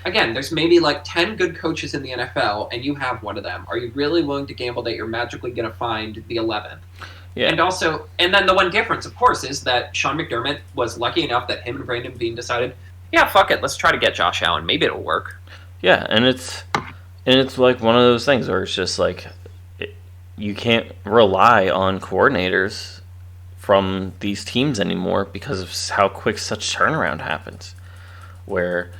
Again, there's maybe like 10 good coaches in the NFL, and you have one of them. Are you really willing to gamble that you're magically going to find the 11th? Yeah. And then the one difference, of course, is that Sean McDermott was lucky enough that him and Brandon Beane decided, yeah, fuck it, let's try to get Josh Allen. Maybe it'll work. Yeah, and it's like one of those things where it's just like, you can't rely on coordinators from these teams anymore because of how quick such turnaround happens, where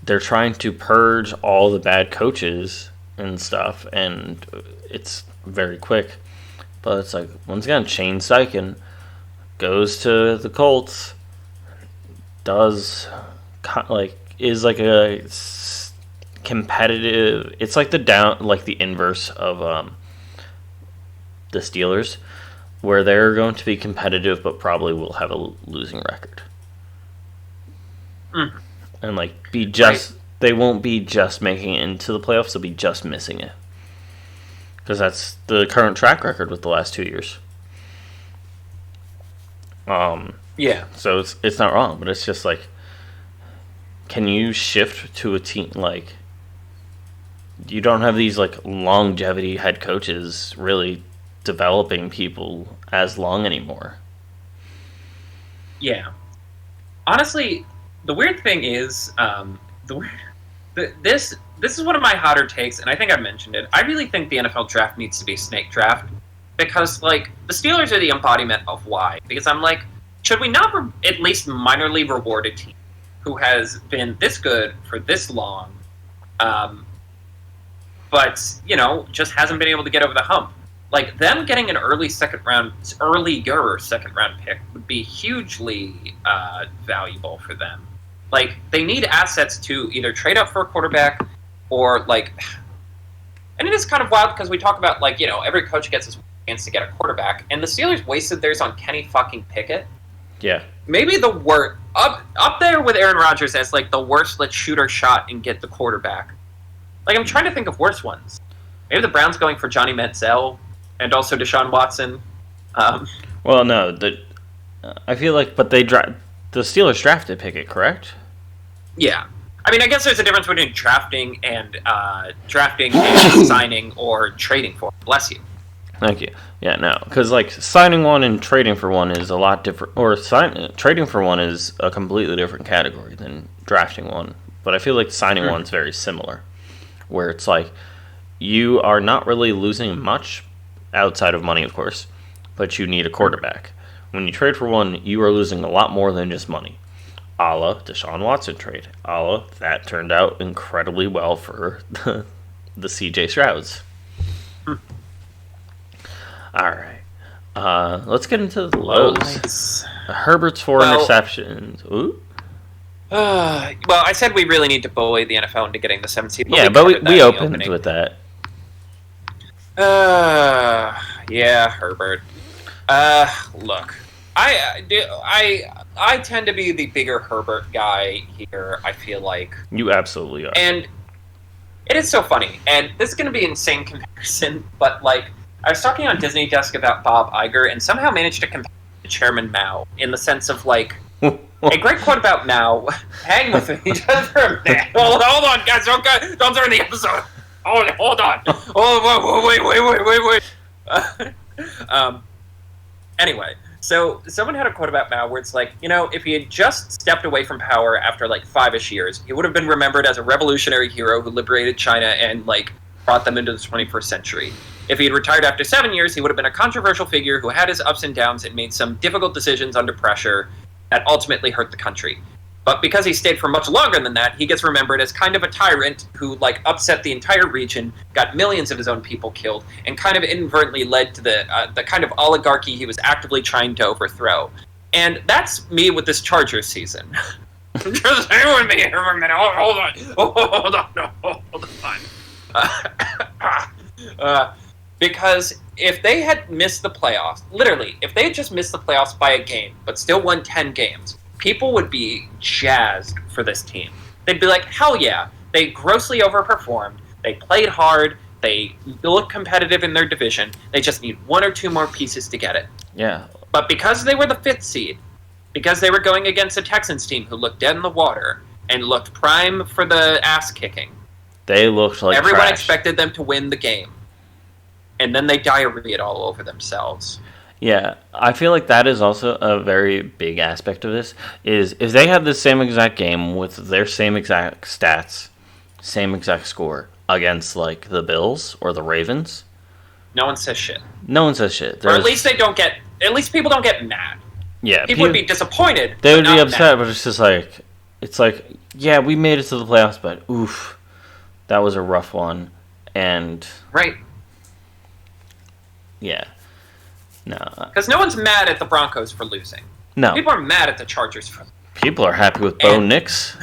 they're trying to purge all the bad coaches and stuff, and it's very quick. But it's like, once again, Shane Steichen goes to the Colts, is like a competitive. It's like the inverse of the Steelers, where they're going to be competitive but probably will have a losing record. And like they won't be just making it into the playoffs, they'll be just missing it. Because that's the current track record with the last 2 years. Yeah. So it's not wrong, but it's just like, can you shift to a team like, you don't have these like longevity head coaches really developing people as long anymore. Yeah. Honestly, the weird thing is, this is one of my hotter takes, and I think I mentioned it. I really think the NFL draft needs to be a snake draft because, like, the Steelers are the embodiment of why. Because I'm like, should we not at least minorly reward a team who has been this good for this long, but, you know, just hasn't been able to get over the hump? Like, them getting an earlier second round pick would be hugely valuable for them. Like, they need assets to either trade up for a quarterback or, like... And it is kind of wild because we talk about, like, you know, every coach gets his chance to get a quarterback, and the Steelers wasted theirs on Kenny fucking Pickett. Yeah. Maybe the worst... Up there with Aaron Rodgers as, like, the worst let's shoot our shot and get the quarterback. Like, I'm trying to think of worse ones. Maybe the Browns going for Johnny Manziel and also Deshaun Watson. Well, no, I feel like... But the Steelers drafted Pickett, correct? Yeah. I mean, I guess there's a difference between drafting and signing or trading for. Bless you. Thank you. Yeah, no, because like signing one and trading for one is a lot different, or trading for one is a completely different category than drafting one. But I feel like signing one's very similar, where it's like you are not really losing much outside of money, of course, but you need a quarterback. When you trade for one, you are losing a lot more than just money. A la Deshaun Watson trade. A la that turned out incredibly well for the CJ Strouds. All right. Let's get into the lows. Nice. Herbert's 4 interceptions. Ooh. Well, I said we really need to bully the NFL into getting the 7th seed. Yeah, but we opened with that. Yeah, Herbert. Look, I tend to be the bigger Herbert guy here, I feel like. You absolutely are. And it is so funny, and this is going to be an insane comparison, but, like, I was talking on Disney Desk about Bob Iger, and somehow managed to compare to Chairman Mao, in the sense of, like, a great quote about Mao, hang with me just for a minute. Hold on, guys, don't turn the episode. Hold on. Wait. Anyway, so someone had a quote about Mao where it's like, you know, if he had just stepped away from power after like 5-ish years, he would have been remembered as a revolutionary hero who liberated China and like brought them into the 21st century. If he had retired after 7 years, he would have been a controversial figure who had his ups and downs and made some difficult decisions under pressure that ultimately hurt the country. But because he stayed for much longer than that, he gets remembered as kind of a tyrant who, like, upset the entire region, got millions of his own people killed, and kind of inadvertently led to the kind of oligarchy he was actively trying to overthrow. And that's me with this Chargers season. Just hang with me here for a minute. Hold on. Because if they had missed the playoffs, literally, if they had just missed the playoffs by a game, but still won 10 games, people would be jazzed for this team. They'd be like, hell yeah, they grossly overperformed, they played hard, they look competitive in their division, they just need 1 or 2 more pieces to get it. Yeah. But because they were the 5th seed, because they were going against a Texans team who looked dead in the water and looked prime for the ass kicking, they looked like everyone trash. Expected them to win the game. And then they diarrheaed all over themselves. Yeah, I feel like that is also a very big aspect of this, is if they had the same exact game with their same exact stats, same exact score against, like, the Bills or the Ravens. No one says shit. No one says shit. Or at least people don't get mad. Yeah. People would be disappointed. They would be upset, but it's just like, yeah, we made it to the playoffs, but oof, that was a rough one. And... Right. Yeah. No. Because no one's mad at the Broncos for losing. No. People are mad at the Chargers for losing. People are happy with Bo Nix.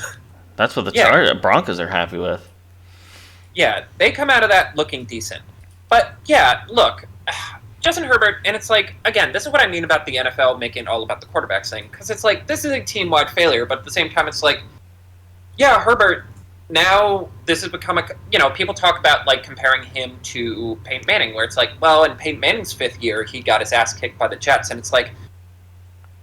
That's what the Broncos are happy with. Yeah, they come out of that looking decent. But, yeah, look, Justin Herbert, and it's like, again, this is what I mean about the NFL making it all about the quarterback thing. Because it's like, this is a team-wide failure, but at the same time, it's like, yeah, Herbert... Now, this has become people talk about, like, comparing him to Peyton Manning, where it's like, well, in Peyton Manning's 5th year, he got his ass kicked by the Jets, and it's like,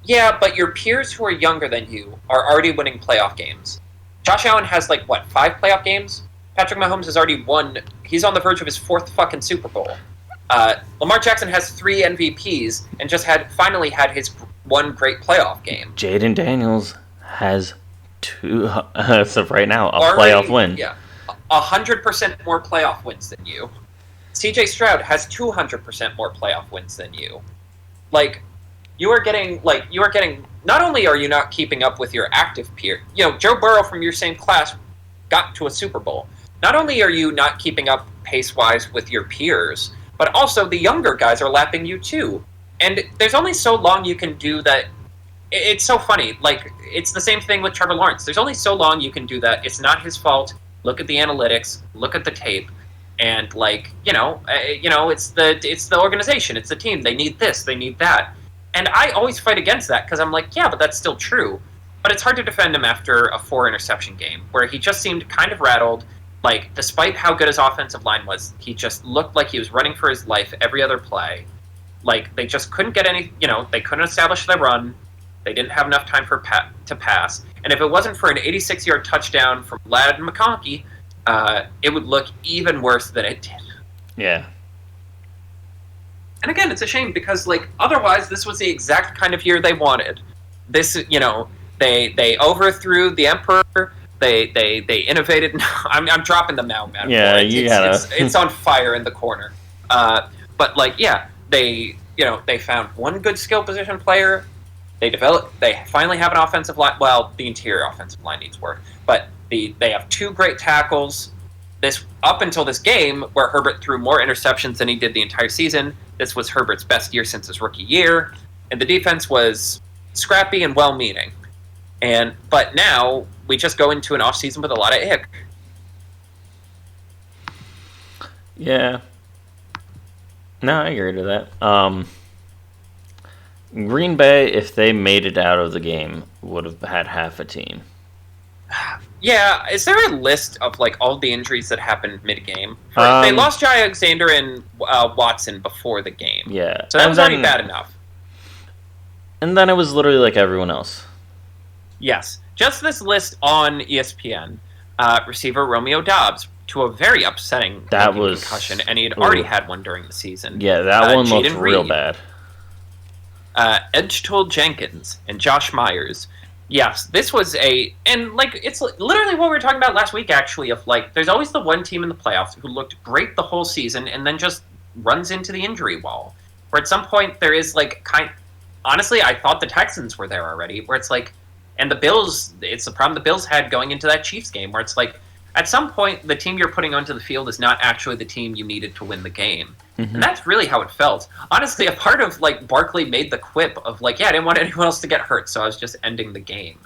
yeah, but your peers who are younger than you are already winning playoff games. Josh Allen has, 5 playoff games? Patrick Mahomes has already won, he's on the verge of his 4th fucking Super Bowl. Lamar Jackson has 3 MVPs, and just finally had his 1 great playoff game. Jaden Daniels has 2, as of right now, playoff win. Yeah. 100% more playoff wins than you. CJ Stroud has 200% more playoff wins than you. You are getting, not only are you not keeping up with your active peer, Joe Burrow from your same class got to a Super Bowl. Not only are you not keeping up pace-wise with your peers, but also the younger guys are lapping you too. And there's only so long you can do that. It's so funny. It's the same thing with Trevor Lawrence. There's only so long you can do that. It's not his fault. Look at the analytics. Look at the tape. And it's the organization. It's the team. They need this. They need that. And I always fight against that because I'm like, yeah, but that's still true. But it's hard to defend him after a 4-interception game where he just seemed kind of rattled. Despite how good his offensive line was, he just looked like he was running for his life every other play. They just couldn't get any, they couldn't establish the run. They didn't have enough time to pass. And if it wasn't for an 86-yard touchdown from Ladd McConkey, it would look even worse than it did. Yeah. And again, it's a shame because, otherwise this was the exact kind of year they wanted. This, they overthrew the Emperor. They innovated. I'm dropping them now, man. Yeah, it's on fire in the corner. They found one good skill position player. They finally have an offensive line. Well, the interior offensive line needs work, but they have 2 great tackles. Up until this game, where Herbert threw more interceptions than he did the entire season, this was Herbert's best year since his rookie year, and the defense was scrappy and well-meaning. But now we just go into an offseason with a lot of ick. Yeah. No, I agree to that. Green Bay, if they made it out of the game, would have had half a team. Yeah, is there a list of all the injuries that happened mid-game? They lost Jai Alexander and Watson before the game. Yeah, so that was already bad enough. And then it was literally everyone else. Yes, just this list on ESPN. Receiver Romeo Doubs to a very upsetting concussion, and he had already had one during the season. Yeah, that one looked real bad. Edgetold Jenkins and Josh Myers. Yes, this was it's literally what we were talking about last week, actually, of there's always the one team in the playoffs who looked great the whole season and then just runs into the injury wall. Where at some point there is honestly, I thought the Texans were there already, where it's and the Bills, it's the problem the Bills had going into that Chiefs game, where it's at some point the team you're putting onto the field is not actually the team you needed to win the game. Mm-hmm. And that's really how it felt. Honestly, a part of Barkley made the quip of I didn't want anyone else to get hurt, so I was just ending the game.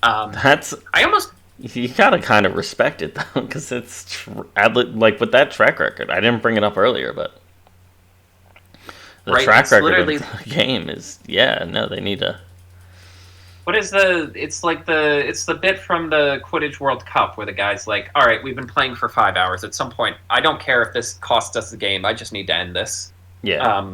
You gotta kind of respect it though, because it's with that track record. I didn't bring it up earlier, but the track record of the game is they need to. What is it's the bit from the Quidditch World Cup where the guy's all right, we've been playing for 5 hours. At some point, I don't care if this costs us the game. I just need to end this. Yeah.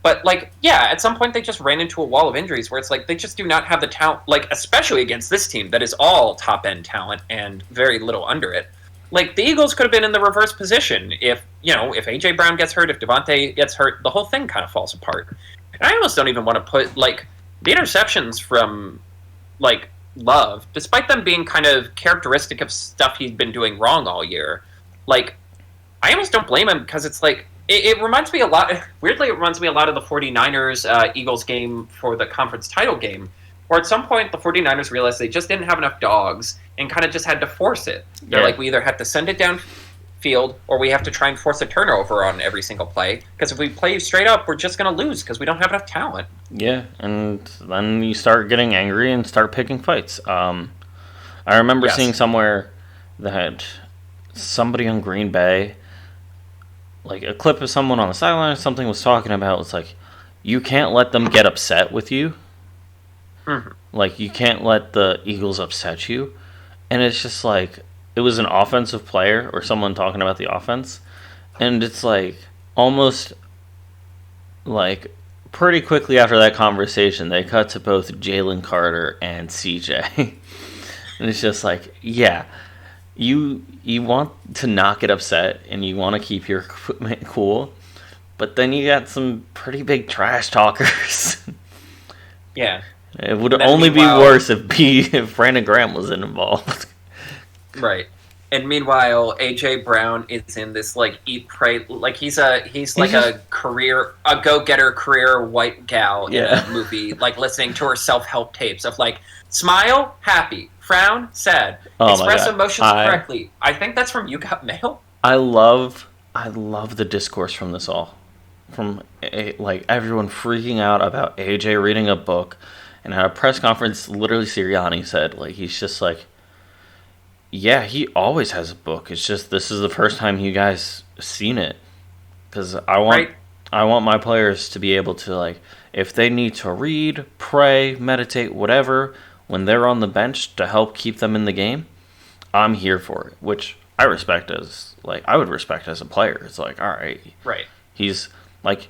At some point they just ran into a wall of injuries where it's they just do not have the talent, especially against this team that is all top-end talent and very little under it. The Eagles could have been in the reverse position if A.J. Brown gets hurt, if Devontae gets hurt, the whole thing kind of falls apart. And I almost don't even want to put, the interceptions from, Love, despite them being kind of characteristic of stuff he's been doing wrong all year, I almost don't blame him because it's it reminds me a lot, weirdly it reminds me a lot of the 49ers Eagles game for the conference title game, where at some point the 49ers realized they just didn't have enough dogs and kind of just had to force it. They're we either have to send it downfield or we have to try and force a turnover on every single play, because if we play straight up, we're just going to lose because we don't have enough talent. Yeah, and then you start getting angry and start picking fights. I remember seeing somewhere that somebody on Green Bay, a clip of someone on the sideline, something was talking about, it's you can't let them get upset with you. Mm-hmm. You can't let the Eagles upset you. And it's just it was an offensive player or someone talking about the offense, and it's almost pretty quickly after that conversation they cut to both Jalen Carter and CJ. And it's just you want to not get upset and you want to keep your equipment cool, but then you got some pretty big trash talkers. Yeah, it would only be worse if Brandon Graham wasn't involved. Right. And meanwhile, AJ Brown is in this like eat pray like he's like a go-getter career white gal in a movie, like listening to her self-help tapes of like smile, happy, frown, sad, express emotions correctly. I think that's from You Got Mail. I love the discourse from this all. From like everyone freaking out about AJ reading a book, and at a press conference, literally Sirianni said like he's just like, yeah, he always has a book. It's just this is the first time you guys seen it, because I want my players to be able to like if they need to read, pray, meditate, whatever when they're on the bench to help keep them in the game. I'm here for it, which I respect I would respect as a player. It's like, all right, he's like,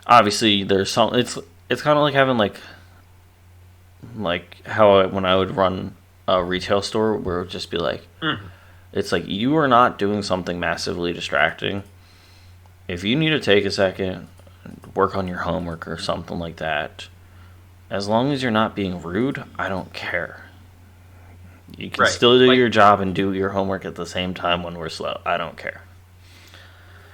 obviously there's some. It's kind of like having like how when I would run a retail store where it would just be like, it's like you are not doing something massively distracting. If you need to take a second, work on your homework or something like that, as long as you're not being rude, I don't care. You can still do your job and do your homework at the same time when we're slow. I don't care.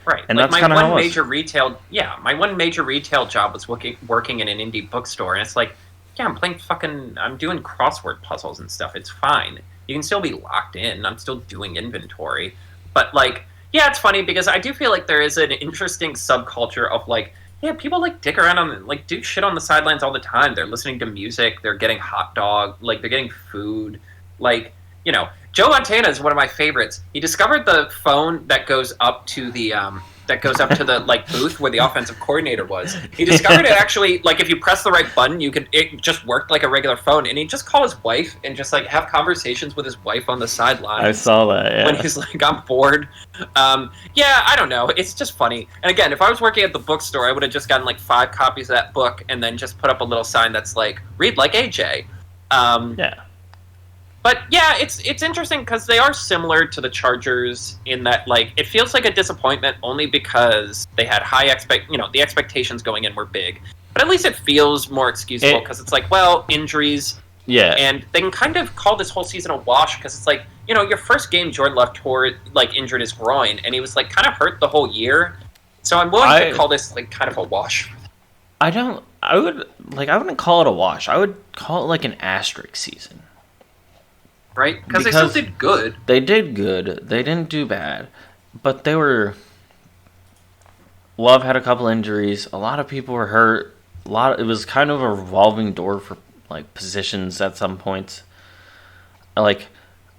Right. And like that's kind of my one major retail job was working in an indie bookstore, and it's like, yeah, I'm doing crossword puzzles and stuff. It's fine. You can still be locked in. I'm still doing inventory. But like, yeah, it's funny because I do feel like there is an interesting subculture of like, yeah, people like dick around on like do shit on the sidelines all the time. They're listening to music, they're getting hot dog, like they're getting food. Like, you know, Joe Montana is one of my favorites. He discovered the phone that goes up to the like booth where the offensive coordinator was. He discovered it actually, like if you press the right button, it just worked like a regular phone, and he'd just call his wife and just like have conversations with his wife on the sidelines. I saw that, yeah. When he's like, I'm bored. Yeah, I don't know. It's just funny. And again, if I was working at the bookstore, I would have just gotten like 5 copies of that book and then just put up a little sign that's like, read like AJ. Yeah. But yeah, it's interesting because they are similar to the Chargers in that like it feels like a disappointment only because they had the expectations going in were big. But at least it feels more excusable because it's like, well, injuries. Yeah. And they can kind of call this whole season a wash because it's like, you know, your first game Jordan Love injured his groin and he was like kind of hurt the whole year. So I'm willing to call this like kind of a wash. I wouldn't call it a wash. I would call it like an asterisk season. Right? Because they still did good. They did good. They didn't do bad. But they were... Love had a couple injuries. A lot of people were hurt. It was kind of a revolving door for like positions at some points. Like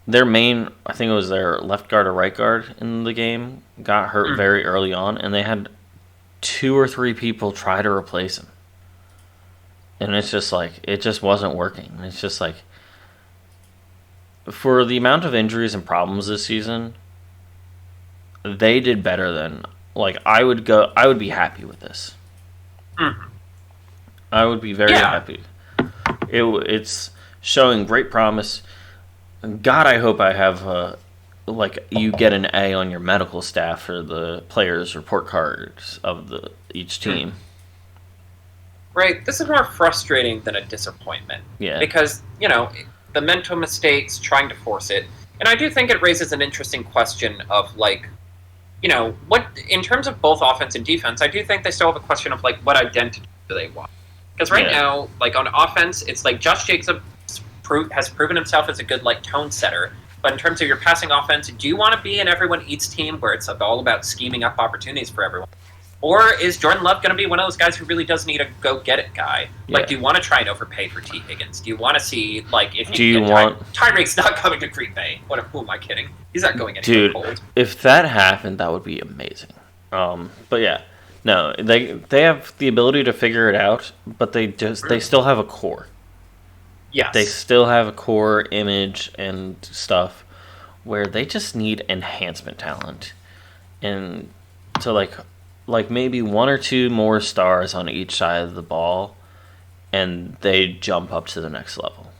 their main, I think it was their left guard or right guard in the game, got hurt very early on, and they had 2 or 3 people try to replace him. And it's just like, it just wasn't working. It's just like, for the amount of injuries and problems this season, they did better than, like, I would be happy with this. I would be very happy. It's showing great promise. God, I hope I have, you get an A on your medical staff for the players' report cards of each team. Right. This is more frustrating than a disappointment. Yeah. Because, you know, the mental mistakes, trying to force it. And I do think it raises an interesting question of, like, you know, what, in terms of both offense and defense, I do think they still have a question of, like, what identity do they want? Because right now, like, on offense, it's like Josh Jacobs has proven himself as a good, like, tone setter. But in terms of your passing offense, do you want to be an everyone eats team where it's all about scheming up opportunities for everyone? Or is Jordan Love going to be one of those guys who really does need a go-get-it guy? Like, do you want to try and overpay for T. Higgins? Do you want to see, like, if you Tyreek's not coming to Green Bay. Who am I kidding? He's not going anywhere cold. If that happened, that would be amazing. But yeah, no, they have the ability to figure it out, but they still have a core. Yes. They still have a core image and stuff where they just need enhancement talent. And to, like maybe 1 or 2 more stars on each side of the ball, and they jump up to the next level.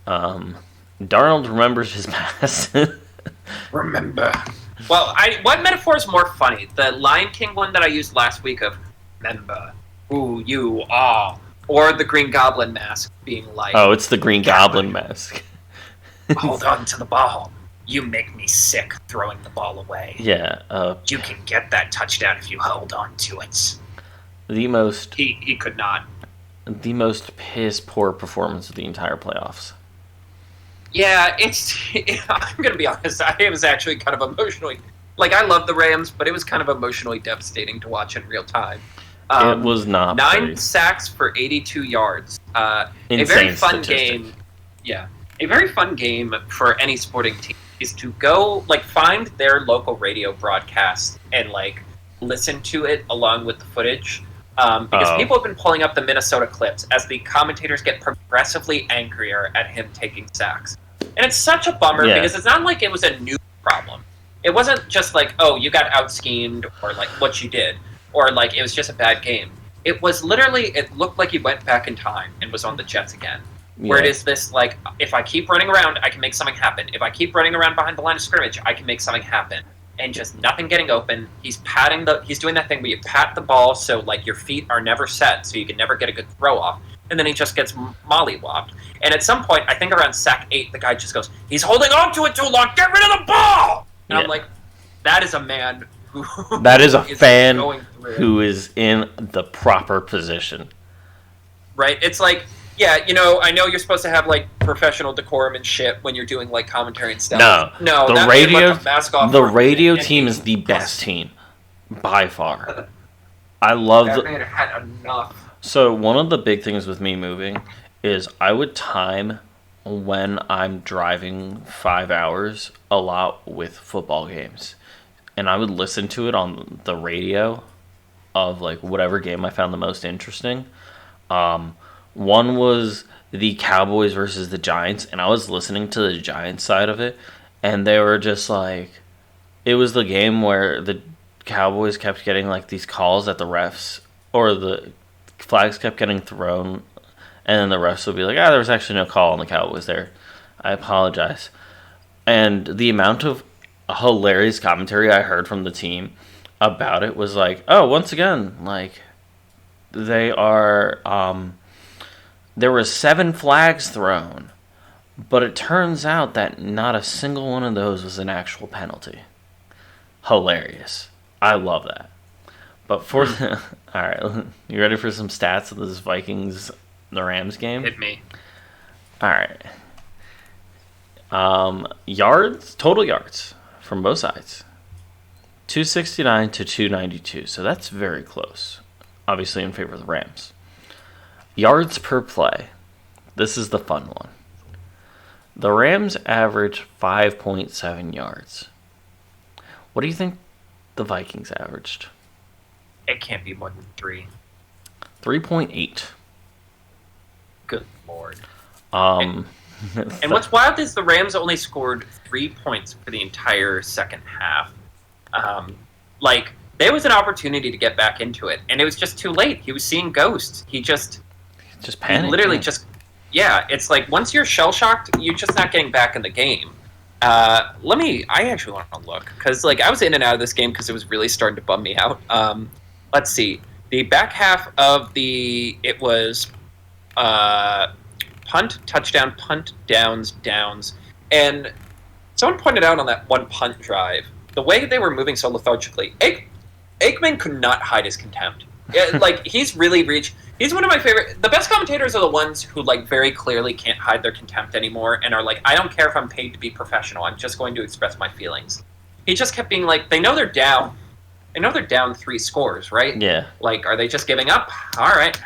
Darnold remembers his past. Remember. Well, what metaphor is more funny? The Lion King one that I used last week of remember who you are, or the Green Goblin mask being like... Oh, it's the Green Goblin mask. Hold on to the ball. You make me sick throwing the ball away. Yeah. You can get that touchdown if you hold on to it. The most... He could not. The most piss-poor performance of the entire playoffs. Yeah, I'm going to be honest. I was actually kind of emotionally... Like, I love the Rams, but it was kind of emotionally devastating to watch in real time. It was not 9 pretty. sacks for 82 yards. A Insane very fun statistic. game. Yeah. A very fun game for any sporting team is to go, like, find their local radio broadcast and, like, listen to it along with the footage. Because people have been pulling up the Minnesota clips as the commentators get progressively angrier at him taking sacks. And it's such a bummer because it's not like it was a new problem. It wasn't just like, oh, you got out-schemed or, like, what you did. Or, like, it was just a bad game. It was literally, it looked like he went back in time and was on the Jets again. Yeah. Where it is this, like, if I keep running around, I can make something happen. If I keep running around behind the line of scrimmage, I can make something happen. And just nothing getting open. He's doing that thing where you pat the ball so, like, your feet are never set, so you can never get a good throw off. And then he just gets mollywopped. And at some point, I think around sack 8, the guy just goes, he's holding on to it too long, get rid of the ball! And I'm like, that is a man who... That is a fan who is in the proper position. Right? It's like... Yeah, you know, I know you're supposed to have, like, professional decorum and shit when you're doing, like, commentary and stuff. No, the radio team is the best team by far. I love that man had enough. So one of the big things with me moving is I would time when I'm driving 5 hours a lot with football games, and I would listen to it on the radio of, like, whatever game I found the most interesting. One was the Cowboys versus the Giants, and I was listening to the Giants side of it, and they were just like, it was the game where the Cowboys kept getting, like, these calls at the refs, or the flags kept getting thrown, and then the refs would be like, there was actually no call on the Cowboys there. I apologize. And the amount of hilarious commentary I heard from the team about it was like, once again, like, they are, there were 7 flags thrown, but it turns out that not a single one of those was an actual penalty. Hilarious. I love that. But for all right, you ready for some stats of this Vikings the Rams game? Hit me. All right. Total yards from both sides. 269 to 292. So that's very close. Obviously in favor of the Rams. Yards per play. This is the fun one. The Rams average 5.7 yards. What do you think the Vikings averaged? It can't be more than 3. 3.8. Good Lord. And what's wild is the Rams only scored 3 points for the entire second half. Like, there was an opportunity to get back into it, and it was just too late. He was seeing ghosts. He just panicked. Literally just, it's like once you're shell-shocked, you're just not getting back in the game. I actually want to look, because, like, I was in and out of this game because it was really starting to bum me out. Let's see. The back half of it was punt, touchdown, punt, downs. And someone pointed out on that one punt drive, the way they were moving so lethargically, Aikman could not hide his contempt. Like, he's really reached... He's one of my favorite... The best commentators are the ones who, like, very clearly can't hide their contempt anymore and are like, I don't care if I'm paid to be professional. I'm just going to express my feelings. He just kept being like, they know they're down. They know they're down 3 scores, right? Yeah. Like, are they just giving up? All right.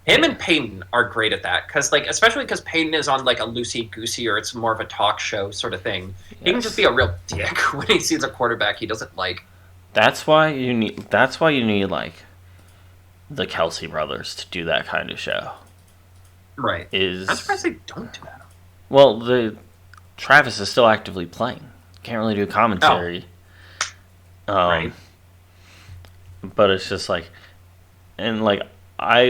Him and Peyton are great at that. Because, like, especially because Peyton is on, like, a loosey-goosey or it's more of a talk show sort of thing. Yes. He can just be a real dick when he sees a quarterback he doesn't like. That's why you need, like, the Kelsey brothers to do that kind of show. Right. I'm surprised they don't do that. Well, Travis is still actively playing. Can't really do commentary. Right. But it's just like, and like I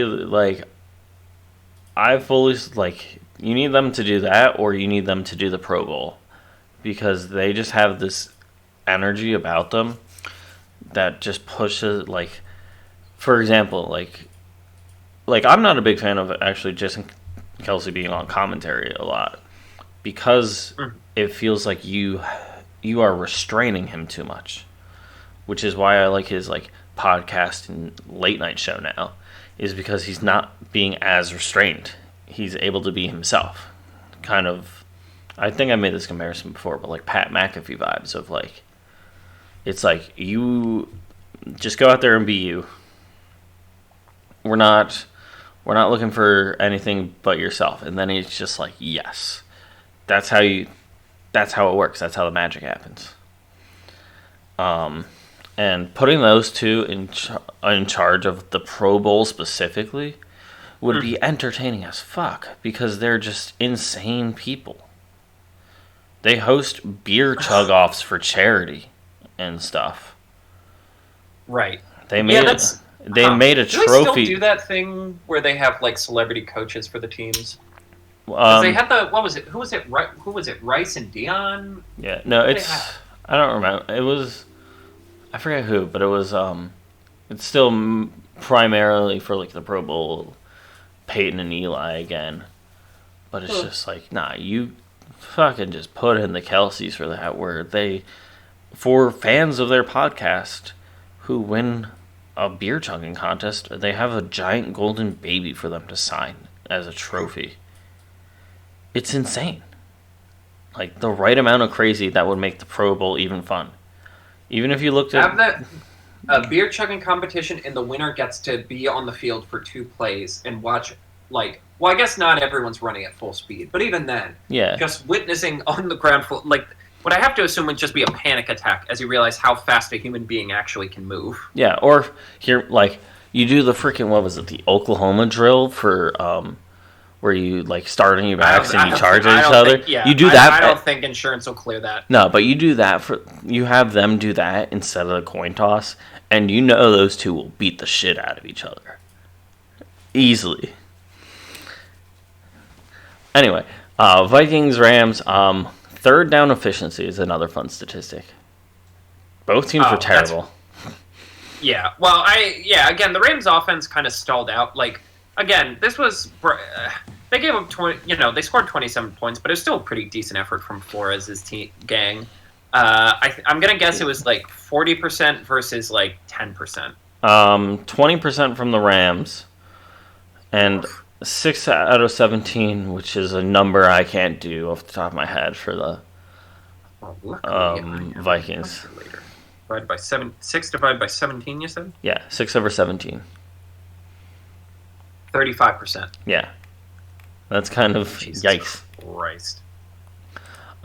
fully like, you need them to do that, or you need them to do the Pro Bowl, because they just have this energy about them that just pushes, like, for example, like I'm not a big fan of actually Jason Kelsey being on commentary a lot, because it feels like you are restraining him too much, which is why I like his like podcast and late night show now, is because he's not being as restrained. He's able to be himself. Kind of, I think I made this comparison before, but like Pat McAfee vibes of like, it's like you just go out there and be you. We're not looking for anything but yourself. And then he's just like, yes, that's how it works. That's how the magic happens. And putting those two in charge of the Pro Bowl specifically would be entertaining as fuck, because they're just insane people. They host beer chug-offs for charity and stuff. Right. They made made a trophy. Do they still do that thing where they have like celebrity coaches for the teams? They had Who was it? Rice and Dion? Yeah. No, I don't remember. It was, I forget who, but it was it's still primarily for like the Pro Bowl, Peyton and Eli again. But it's just like, nah, you fucking just put in the Kelseys for that, where for fans of their podcast who win a beer chugging contest, they have a giant golden baby for them to sign as a trophy. It's insane. Like, the right amount of crazy that would make the Pro Bowl even fun. Even if you looked at... Have that a beer chugging competition, and the winner gets to be on the field for 2 plays and watch, like... Well, I guess not everyone's running at full speed, but even then, just witnessing on the ground, like, what I have to assume would just be a panic attack as you realize how fast a human being actually can move. Yeah, or here, like, you do the freaking, what was it, the Oklahoma drill for, where you, like, start on your backs and you charge at each other. You do that. I don't think insurance will clear that. No, but you do that you have them do that instead of the coin toss, and you know those two will beat the shit out of each other. Easily. Anyway, Vikings-Rams, third down efficiency is another fun statistic. Both teams were terrible. Yeah, well, again, the Rams' offense kind of stalled out. Like, again, this was... they gave up 20... they scored 27 points, but it was still a pretty decent effort from Flores' gang. I'm going to guess it was like 40% versus like 10%. 20% from the Rams, and 6 out of 17, which is a number I can't do off the top of my head for the Vikings. Divided by 6 divided by 17, you said? Yeah, 6 over 17. 35%. Yeah. That's kind of Jesus yikes. Christ.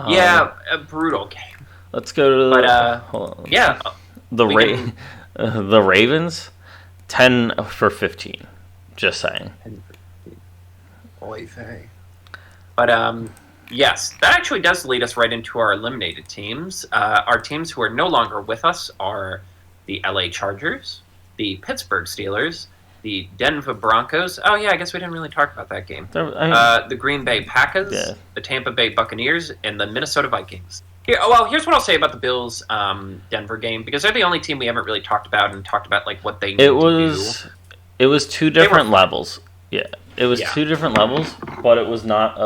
Yeah, a brutal game. Let's go to the... hold on. Yeah. The Ravens, 10 for 15. Just saying. But, yes, that actually does lead us right into our eliminated teams. Our teams who are no longer with us are the LA Chargers, the Pittsburgh Steelers, the Denver Broncos. Oh, yeah, I guess we didn't really talk about that game. The Green Bay Packers, the Tampa Bay Buccaneers, and the Minnesota Vikings. Here's what I'll say about the Bills-Denver game, because they're the only team we haven't really talked about like what they need to do. It was 2 different levels. Yeah, it was 2 different levels, but it was not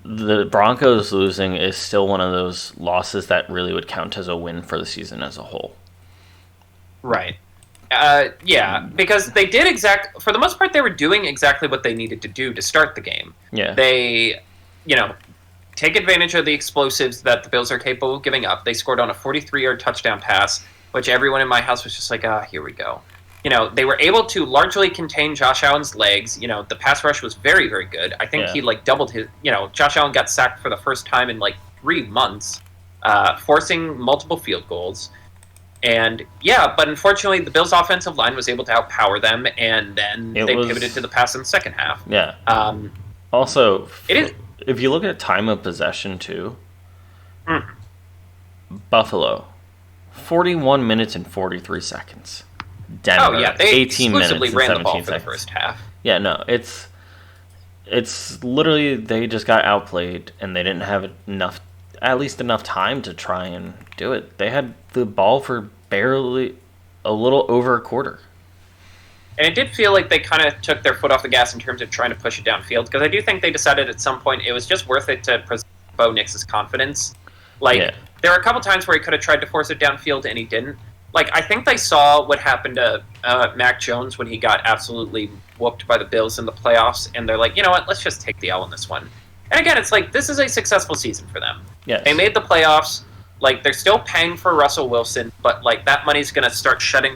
the Broncos losing is still one of those losses that really would count as a win for the season as a whole. Right. Because they did for the most part, they were doing exactly what they needed to do to start the game. Yeah. They, take advantage of the explosives that the Bills are capable of giving up. They scored on a 43-yard touchdown pass, which everyone in my house was just like, here we go. They were able to largely contain Josh Allen's legs. The pass rush was very, very good. I think he doubled his. Josh Allen got sacked for the first time in 3 months, forcing multiple field goals. And but unfortunately, the Bills' offensive line was able to outpower them, and then pivoted to the pass in the second half. Yeah. Also, if you look at time of possession too, Buffalo, 41 minutes and 43 seconds. Denver, they 18 exclusively minutes ran and 17 the ball for seconds. the first half. Yeah, no, it's literally they just got outplayed and they didn't have at least enough time to try and do it. They had the ball for barely a little over a quarter. And it did feel like they kind of took their foot off the gas in terms of trying to push it downfield, because I do think they decided at some point it was just worth it to preserve Bo Nix's confidence. Like, there were a couple times where he could have tried to force it downfield and he didn't. Like, I think they saw what happened to Mac Jones when he got absolutely whooped by the Bills in the playoffs, and they're like, you know what, let's just take the L in this one. And again, it's like, this is a successful season for them. Yes. They made the playoffs. Like, they're still paying for Russell Wilson, but, like, that money's going to start shedding.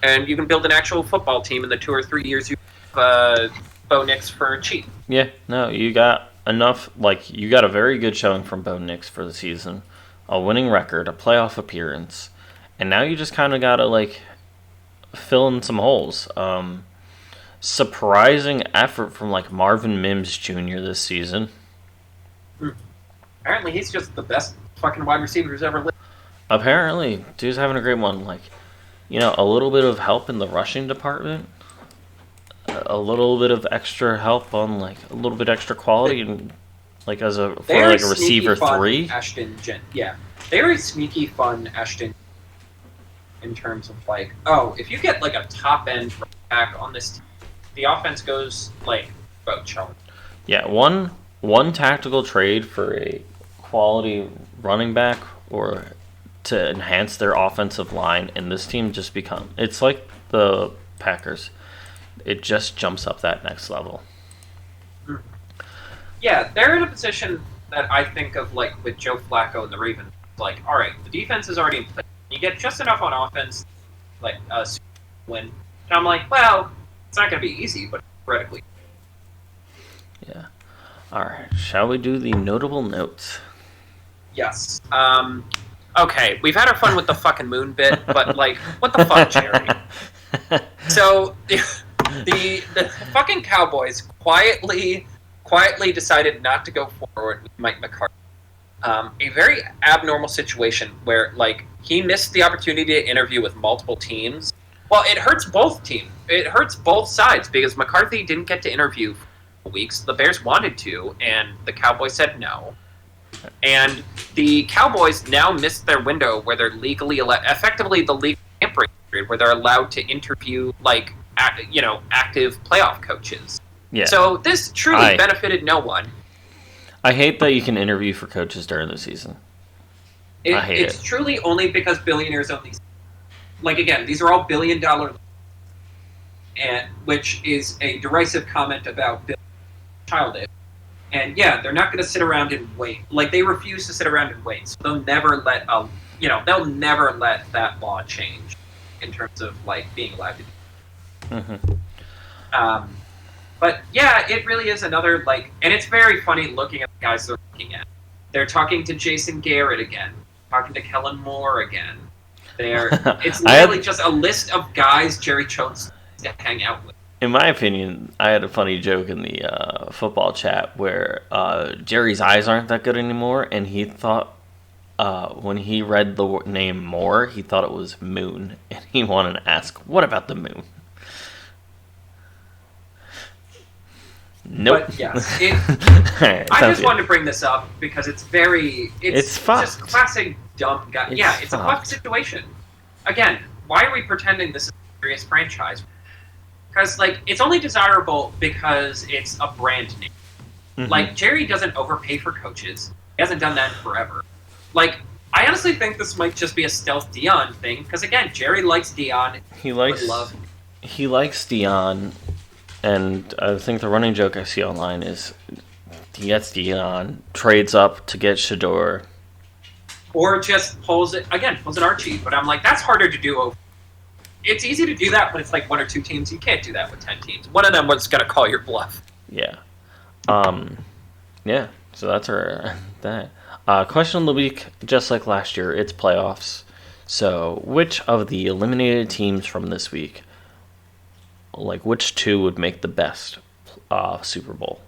And you can build an actual football team in the 2 or 3 years you have Bo Nix for cheap. Yeah, no, you got enough. Like, you got a very good showing from Bo Nix for the season. A winning record, a playoff appearance. And now you just kind of got to, like, fill in some holes. Surprising effort from, like, Marvin Mims Jr. this season. Apparently he's just the best fucking wide receiver who's ever lived. Apparently. Dude's having a great one. Like, you know, a little bit of help in the rushing department. A little bit of extra help on, like, a little bit extra quality and, like, as a for like a receiver 3. Very sneaky fun Ashton in terms of, like, if you get, like, a top end back on this team, the offense goes, like, about chilling. Yeah, one tactical trade for a quality running back or to enhance their offensive line, and this team just it's like the Packers. It just jumps up that next level. Yeah, they're in a position that I think of, like, with Joe Flacco and the Ravens. Like, all right, the defense is already in place. You get just enough on offense, like, win. And I'm like, well, it's not going to be easy, but theoretically. Yeah. All right. Shall we do the notable notes? Yes. Okay, we've had our fun with the fucking moon bit, but, like, what the fuck, Jerry? So, the fucking Cowboys quietly decided not to go forward with Mike McCarthy. A very abnormal situation where, like, he missed the opportunity to interview with multiple teams. Well, it hurts both teams. It hurts both sides because McCarthy didn't get to interview for weeks. The Bears wanted to, and the Cowboys said no. And the Cowboys now missed their window where they're legally effectively the legal tampering period where they're allowed to interview, like, active playoff coaches. Yeah. So this truly benefited no one. I hate that you can interview for coaches during the season. I hate it. It's truly only because billionaires own these. Like, again, these are all billion-dollar, and which is a derisive comment about childish. And yeah, they're not going to sit around and wait. Like, they refuse to sit around and wait. So they'll never let they'll never let that law change in terms of, like, being allowed to do. Mm-hmm. But yeah, it really is another, like, and it's very funny looking at the guys they're looking at. They're talking to Jason Garrett again, talking to Kellen Moore again. It's literally just a list of guys Jerry chose to hang out with. In my opinion, I had a funny joke in the football chat where Jerry's eyes aren't that good anymore, and he thought when he read the name Moore, he thought it was Moon, and he wanted to ask, what about the moon? Nope. But yes, I just wanted to bring this up because it's just classic dumb guy. It's a fucked situation. Again, why are we pretending this is a serious franchise? Because, like, it's only desirable because it's a brand name. Mm-hmm. Like, Jerry doesn't overpay for coaches. He hasn't done that in forever. Like, I honestly think this might just be a stealth Dion thing because, again, Jerry likes Dion. He likes Dion. And I think the running joke I see online is he gets Dion, trades up to get Shador. Or just pulls an Archie. But I'm like, that's harder to do. It's easy to do that, but it's like 1 or 2 teams. You can't do that with 10 teams. One of them was going to call your bluff. Yeah. Yeah, so that's our that. Question of the week, just like last year, it's playoffs. So which of the eliminated teams from this week, like, which 2 would make the best Super Bowl?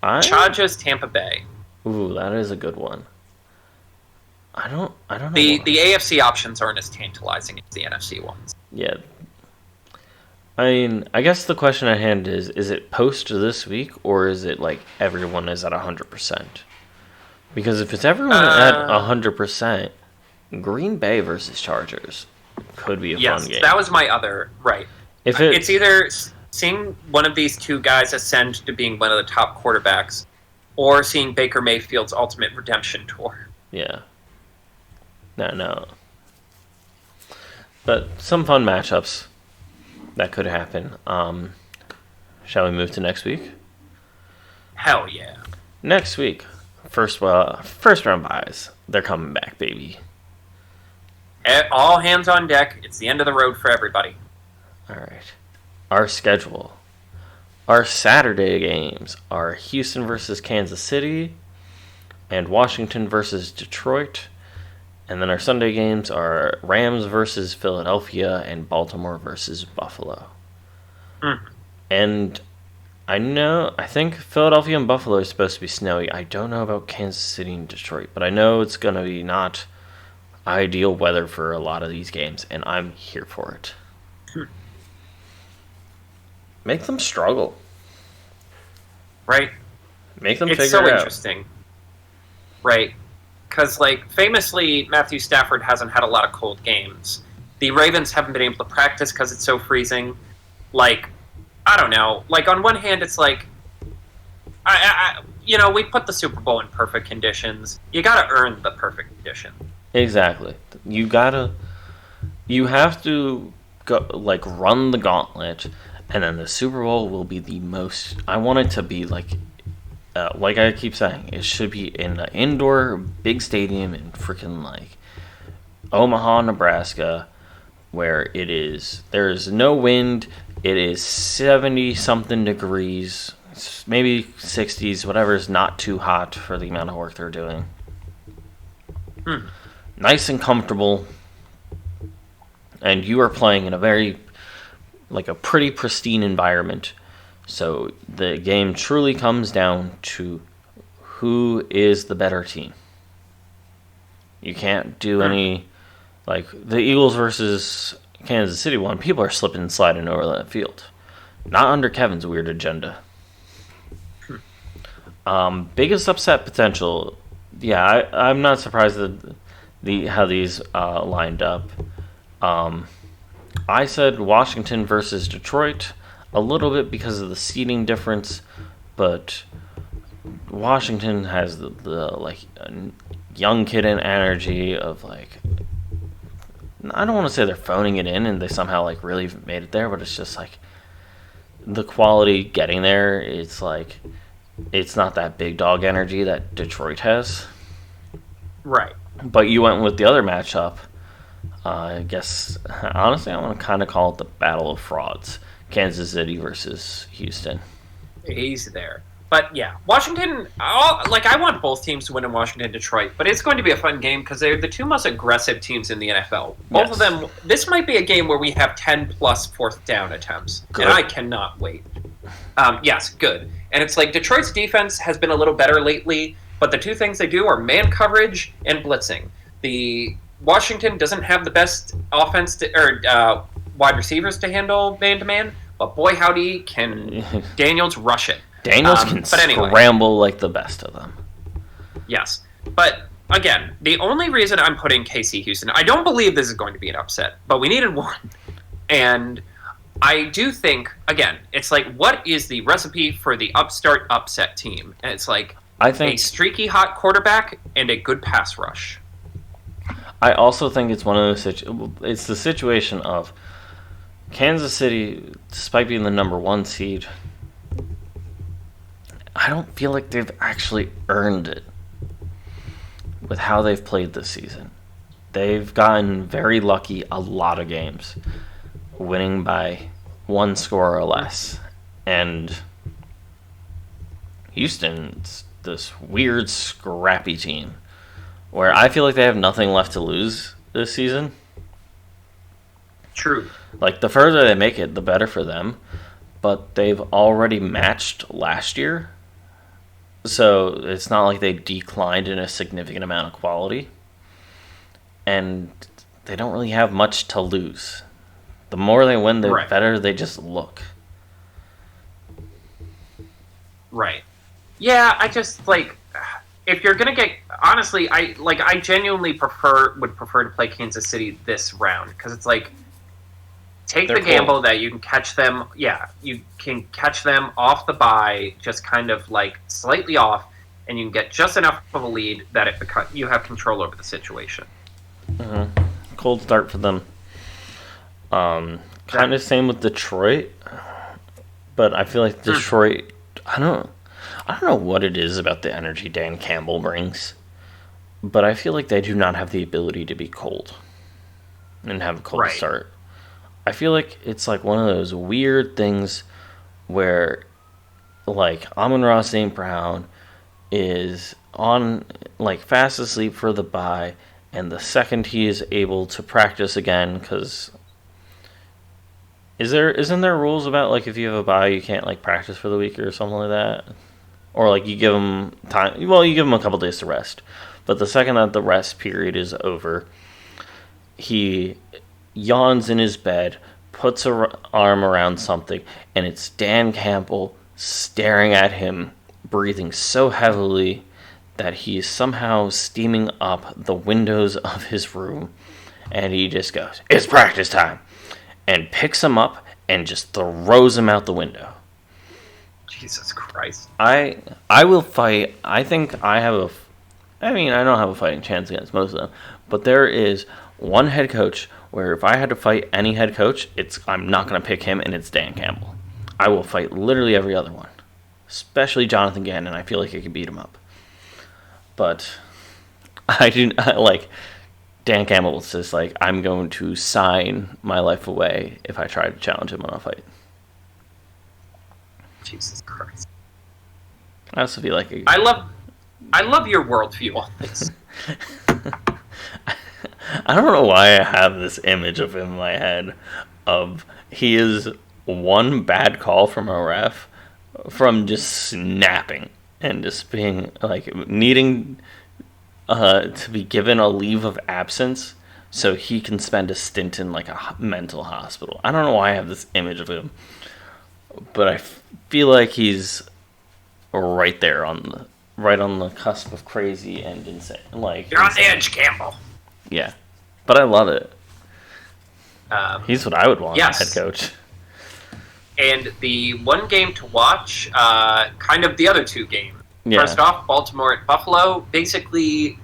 Chargers, Tampa Bay. Ooh, that is a good one. I don't know. The AFC options aren't as tantalizing as the NFC ones. Yeah. I mean, I guess the question at hand is it post this week, or is it like everyone is at 100%? Because if it's everyone at 100%, Green Bay versus Chargers could be a fun game. Yes, that was my other, right. If it's either seeing one of these two guys ascend to being one of the top quarterbacks, or seeing Baker Mayfield's ultimate redemption tour. Yeah. No. But some fun matchups that could happen. Shall we move to next week? Hell yeah. Next week, first round buys. They're coming back, baby. All hands on deck. It's the end of the road for everybody. All right. Our schedule. Our Saturday games are Houston versus Kansas City and Washington versus Detroit. And then our Sunday games are Rams versus Philadelphia and Baltimore versus Buffalo. And I think Philadelphia and Buffalo is supposed to be snowy. I don't know about Kansas City and Detroit, but I know it's going to be not ideal weather for a lot of these games, and I'm here for it. Make them struggle. Right? Make them it's figure it out. It's so interesting. Right. Because, famously, Matthew Stafford hasn't had a lot of cold games. The Ravens haven't been able to practice because it's so freezing. I don't know. On one hand, it's we put the Super Bowl in perfect conditions. You got to earn the perfect condition. Exactly. You have to go, run the gauntlet, and then the Super Bowl will be the most. I want it to be like I keep saying, it should be in an indoor big stadium in freaking Omaha, Nebraska, where there's no wind. It is 70-something degrees, maybe 60s, whatever is not too hot for the amount of work they're doing. Nice and comfortable. And you are playing in a very, a pretty pristine environment. So the game truly comes down to who is the better team. You can't do any, the Eagles versus Kansas City one, people are slipping and sliding over that field. Not under Kevin's weird agenda. Biggest upset potential. Yeah, I'm not surprised that how these lined up. I said Washington versus Detroit a little bit because of the seeding difference, but Washington has the young kid in energy of I don't want to say they're phoning it in and they somehow really made it there, but it's just the quality getting there. It's it's not that big dog energy that Detroit has. Right. But you went with the other matchup. I guess, honestly, I want to kind of call it the Battle of Frauds. Kansas City versus Houston. Easy there. But yeah, Washington, I want both teams to win in Washington and Detroit, but it's going to be a fun game because they're the two most aggressive teams in the NFL. Both of them, this might be a game where we have 10-plus fourth down attempts, and I cannot wait. Yes, good. And it's Detroit's defense has been a little better lately, but the two things they do are man coverage and blitzing. The Washington doesn't have the best offense or wide receivers to handle man-to-man, but boy howdy can Daniels rush it. Daniels can scramble like the best of them. Yes. But, again, the only reason I'm putting KC Houston, I don't believe this is going to be an upset, but we needed one. And I do think, again, it's what is the recipe for the upstart upset team? And it's I think a streaky hot quarterback and a good pass rush. I also think it's one of those it's the situation of Kansas City, despite being the number one seed, I don't feel like they've actually earned it with how they've played this season. They've gotten very lucky a lot of games, winning by one score or less. And Houston's this weird, scrappy team where I feel like they have nothing left to lose this season. True. The further they make it, the better for them. But they've already matched last year. So it's not like they declined in a significant amount of quality. And they don't really have much to lose. The more they win, the better they just look. Right. Yeah, I just, if you're gonna get honestly, I genuinely would prefer to play Kansas City this round because it's like take the gamble that you can catch them. Yeah, you can catch them off the bye, just kind of like slightly off, and you can get just enough of a lead that you have control over the situation. Mm-hmm. Cold start for them. Kind of same with Detroit, but I feel like Detroit. I don't know what it is about the energy Dan Campbell brings, but I feel like they do not have the ability to be cold and have a cold start. I feel like it's like one of those weird things where, like, Amon-Ra St. Brown is on, like, fast asleep for the bye, and the second he is able to practice again, because isn't there rules about, like, if you have a bye, you can't, like, practice for the week or something like that? Or, like, you give him time, well, you give him a couple days to rest. But the second that the rest period is over, he yawns in his bed, puts an arm around something, and it's Dan Campbell staring at him, breathing so heavily that he is somehow steaming up the windows of his room, and he just goes, "It's practice time," and picks him up and just throws him out the window. Jesus Christ. I will fight. I think I have I don't have a fighting chance against most of them, but there is one head coach where if I had to fight any head coach, I'm not going to pick him, and it's Dan Campbell. I will fight literally every other one, especially Jonathan Gannon. I feel like I could beat him up. But like Dan Campbell was just like, I'm going to sign my life away if I try to challenge him on a fight. Jesus Christ. I also feel like I love your worldview on this. I don't know why I have this image of him in my head of he is one bad call from a ref from just snapping and just being like needing to be given a leave of absence so he can spend a stint in like a mental hospital. I don't know why I have this image of him, but I feel like he's right there on the cusp of crazy and insane. Like you're on the edge, Campbell. Yeah, but I love it. He's what I would want as head coach. And the one game to watch, kind of the other two games. Yeah. First off, Baltimore at Buffalo. Basically,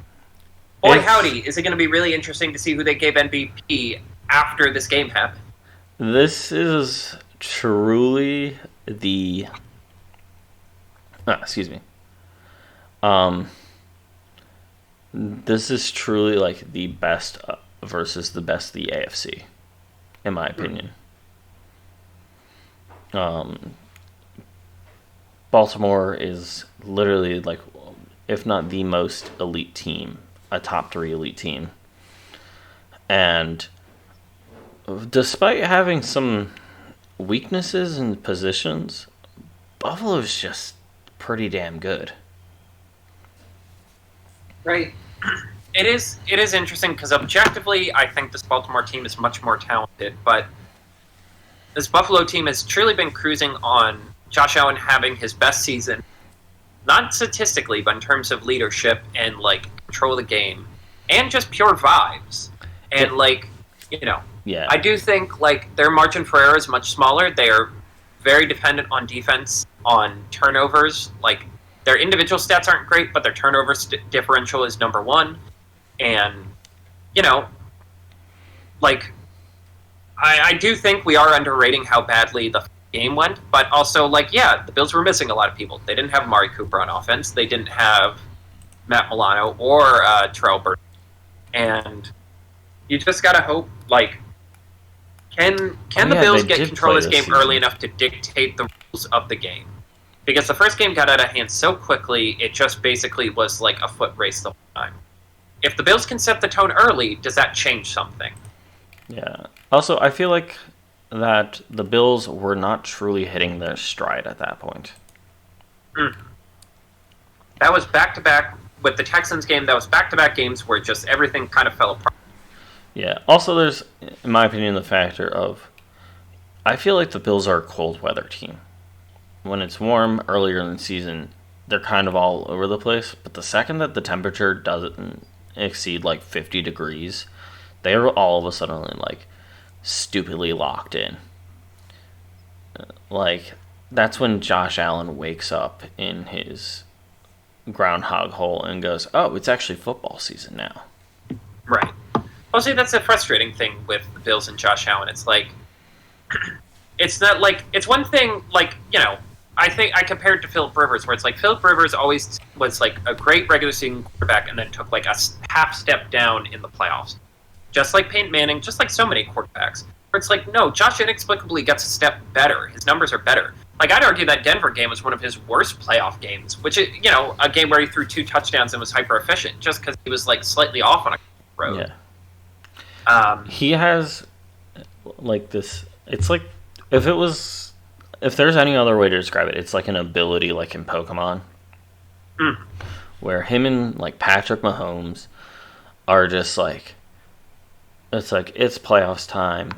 howdy, is it going to be really interesting to see who they gave MVP after this game happened? This is truly the... excuse me. This is truly like the best versus the best of the AFC, in my opinion. Baltimore is literally like, if not the most elite team, a top 3 elite team. And despite having some weaknesses in positions, Buffalo's just pretty damn good. Right. It is interesting because objectively, I think this Baltimore team is much more talented, but this Buffalo team has truly been cruising on Josh Allen having his best season, not statistically, but in terms of leadership and like control of the game, and just pure vibes. And yeah, I do think like their margin for error is much smaller. They are very dependent on defense, on turnovers. Like their individual stats aren't great, but their turnover differential is number 1. And I do think we are underrating how badly the game went, but also, the Bills were missing a lot of people. They didn't have Amari Cooper on offense. They didn't have Matt Milano or Terrell Burton. And you just got to hope, can the Bills get control of this game early enough to dictate the rules of the game? Because the first game got out of hand so quickly, it just basically was like a foot race the whole time. If the Bills can set the tone early, does that change something? Yeah. Also, I feel like that the Bills were not truly hitting their stride at that point. That was back-to-back. With the Texans game, that was back-to-back games where just everything kind of fell apart. Yeah. Also, there's, in my opinion, the factor of I feel like the Bills are a cold weather team. When it's warm earlier in the season, they're kind of all over the place. But the second that the temperature doesn't exceed like 50 degrees, they're all of a sudden like stupidly locked in. Like, that's when Josh Allen wakes up in his groundhog hole and goes, oh, it's actually football season now. Right. Well, see, that's a frustrating thing with the Bills and Josh Allen. It's like, it's not like, it's one thing, like, I think I compared to Philip Rivers, where it's like Philip Rivers always was like a great regular season quarterback and then took like a half step down in the playoffs. Just like Peyton Manning, just like so many quarterbacks. Where it's like, no, Josh inexplicably gets a step better. His numbers are better. Like, I'd argue that Denver game was one of his worst playoff games, which is, a game where he threw 2 touchdowns and was hyper efficient just because he was like slightly off on a road. Yeah. He has like this. It's like if there's any other way to describe it, it's like an ability like in Pokemon, where him and like Patrick Mahomes are just like, it's like it's playoffs time.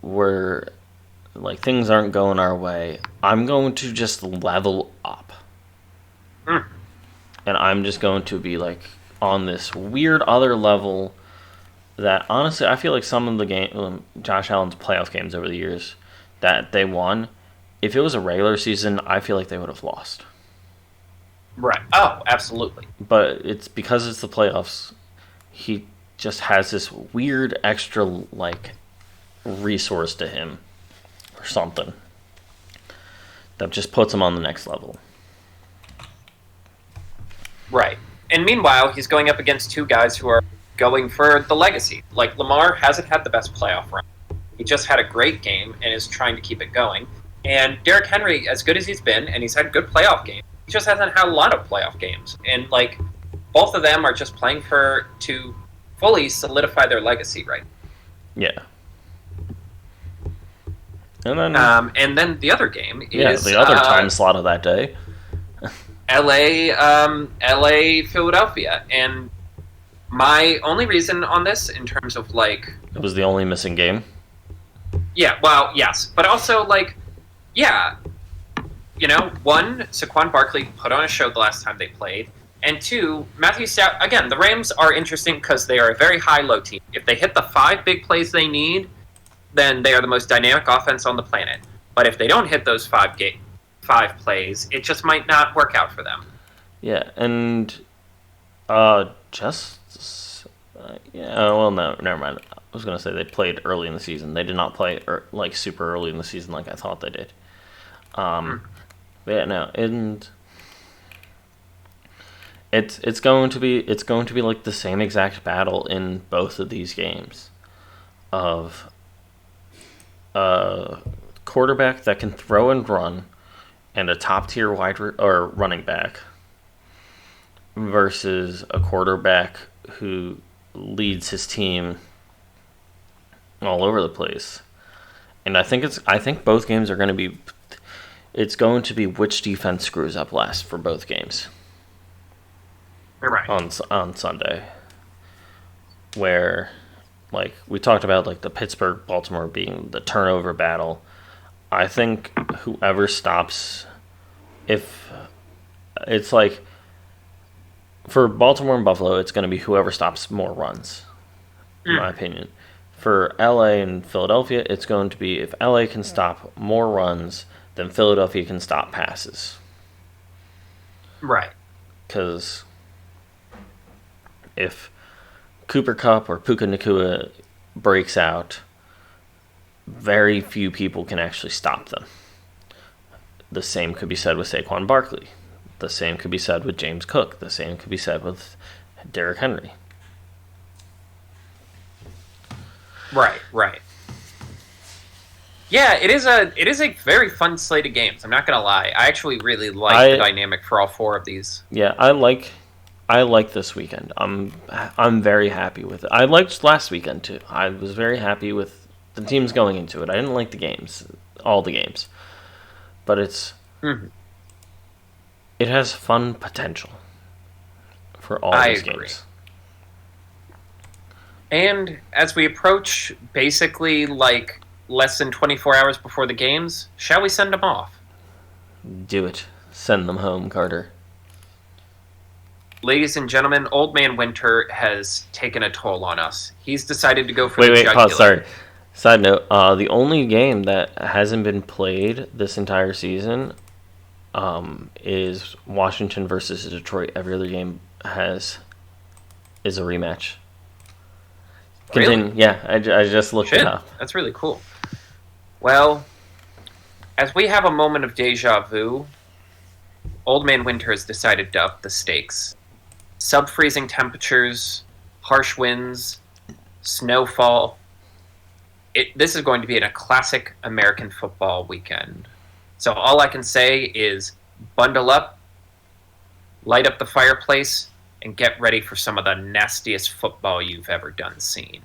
Where like things aren't going our way, I'm going to just level up. And I'm just going to be like on this weird other level that honestly I feel like some of the Josh Allen's playoff games over the years that they won, if it was a regular season, I feel like they would have lost. Right. Oh, absolutely. But it's because it's the playoffs, he just has this weird extra like resource to him or something that just puts him on the next level. Right. And meanwhile, he's going up against 2 guys who are going for the legacy. Like, Lamar hasn't had the best playoff run. He just had a great game and is trying to keep it going. And Derrick Henry, as good as he's been, and he's had good playoff games, he just hasn't had a lot of playoff games. And, like, both of them are just playing to fully solidify their legacy right now. Yeah. And then the other game is the other time slot of that day. LA, Philadelphia, and my only reason on this, in terms of like, it was the only missing game. Yeah, well, yes, but also like, yeah, one, Saquon Barkley put on a show the last time they played, and 2, Matthew Stafford. Again, the Rams are interesting because they are a very high-low team. If they hit the 5 big plays they need, then they are the most dynamic offense on the planet. But if they don't hit those 5 plays, it just might not work out for them. Yeah, and no, never mind. I was going to say they played early in the season. They did not play like super early in the season like I thought they did. But yeah, no, and it's going to be like the same exact battle in both of these games of a quarterback that can throw and run and a top tier or running back versus a quarterback who leads his team all over the place. And I think both games are going to be, it's going to be which defense screws up last for both games. You're right. On Sunday. Where, like, we talked about, like, the Pittsburgh-Baltimore being the turnover battle. I think whoever stops, if it's like, for Baltimore and Buffalo, it's going to be whoever stops more runs, in my opinion. For LA and Philadelphia, it's going to be if LA can stop more runs, then Philadelphia can stop passes. Right. Because if Cooper Kupp or Puka Nacua breaks out, very few people can actually stop them. The same could be said with Saquon Barkley. The same could be said with James Cook. The same could be said with Derrick Henry. Right. Yeah, it is a very fun slate of games. I'm not gonna lie. I actually really like the dynamic for all 4 of these. Yeah, I like this weekend. I'm very happy with it. I liked last weekend too. I was very happy with the teams going into it. I didn't like all the games, but it has fun potential for all these games. And as we approach basically like less than 24 hours before the games, shall we send them off? Do it. Send them home, Carter. ladies and gentlemen, Old Man Winter has taken a toll on us. He's decided to go for Wait, pause, sorry. Side note, the only game that hasn't been played this entire season is Washington versus Detroit. Every other game is a rematch. Really? Yeah, I just looked it up. That's really cool. Well, as we have a moment of deja vu, Old Man Winter has decided to up the stakes. Sub-freezing temperatures, harsh winds, snowfall. This is going to be a classic American football weekend. So all I can say is bundle up, light up the fireplace, and get ready for some of the nastiest football you've ever seen.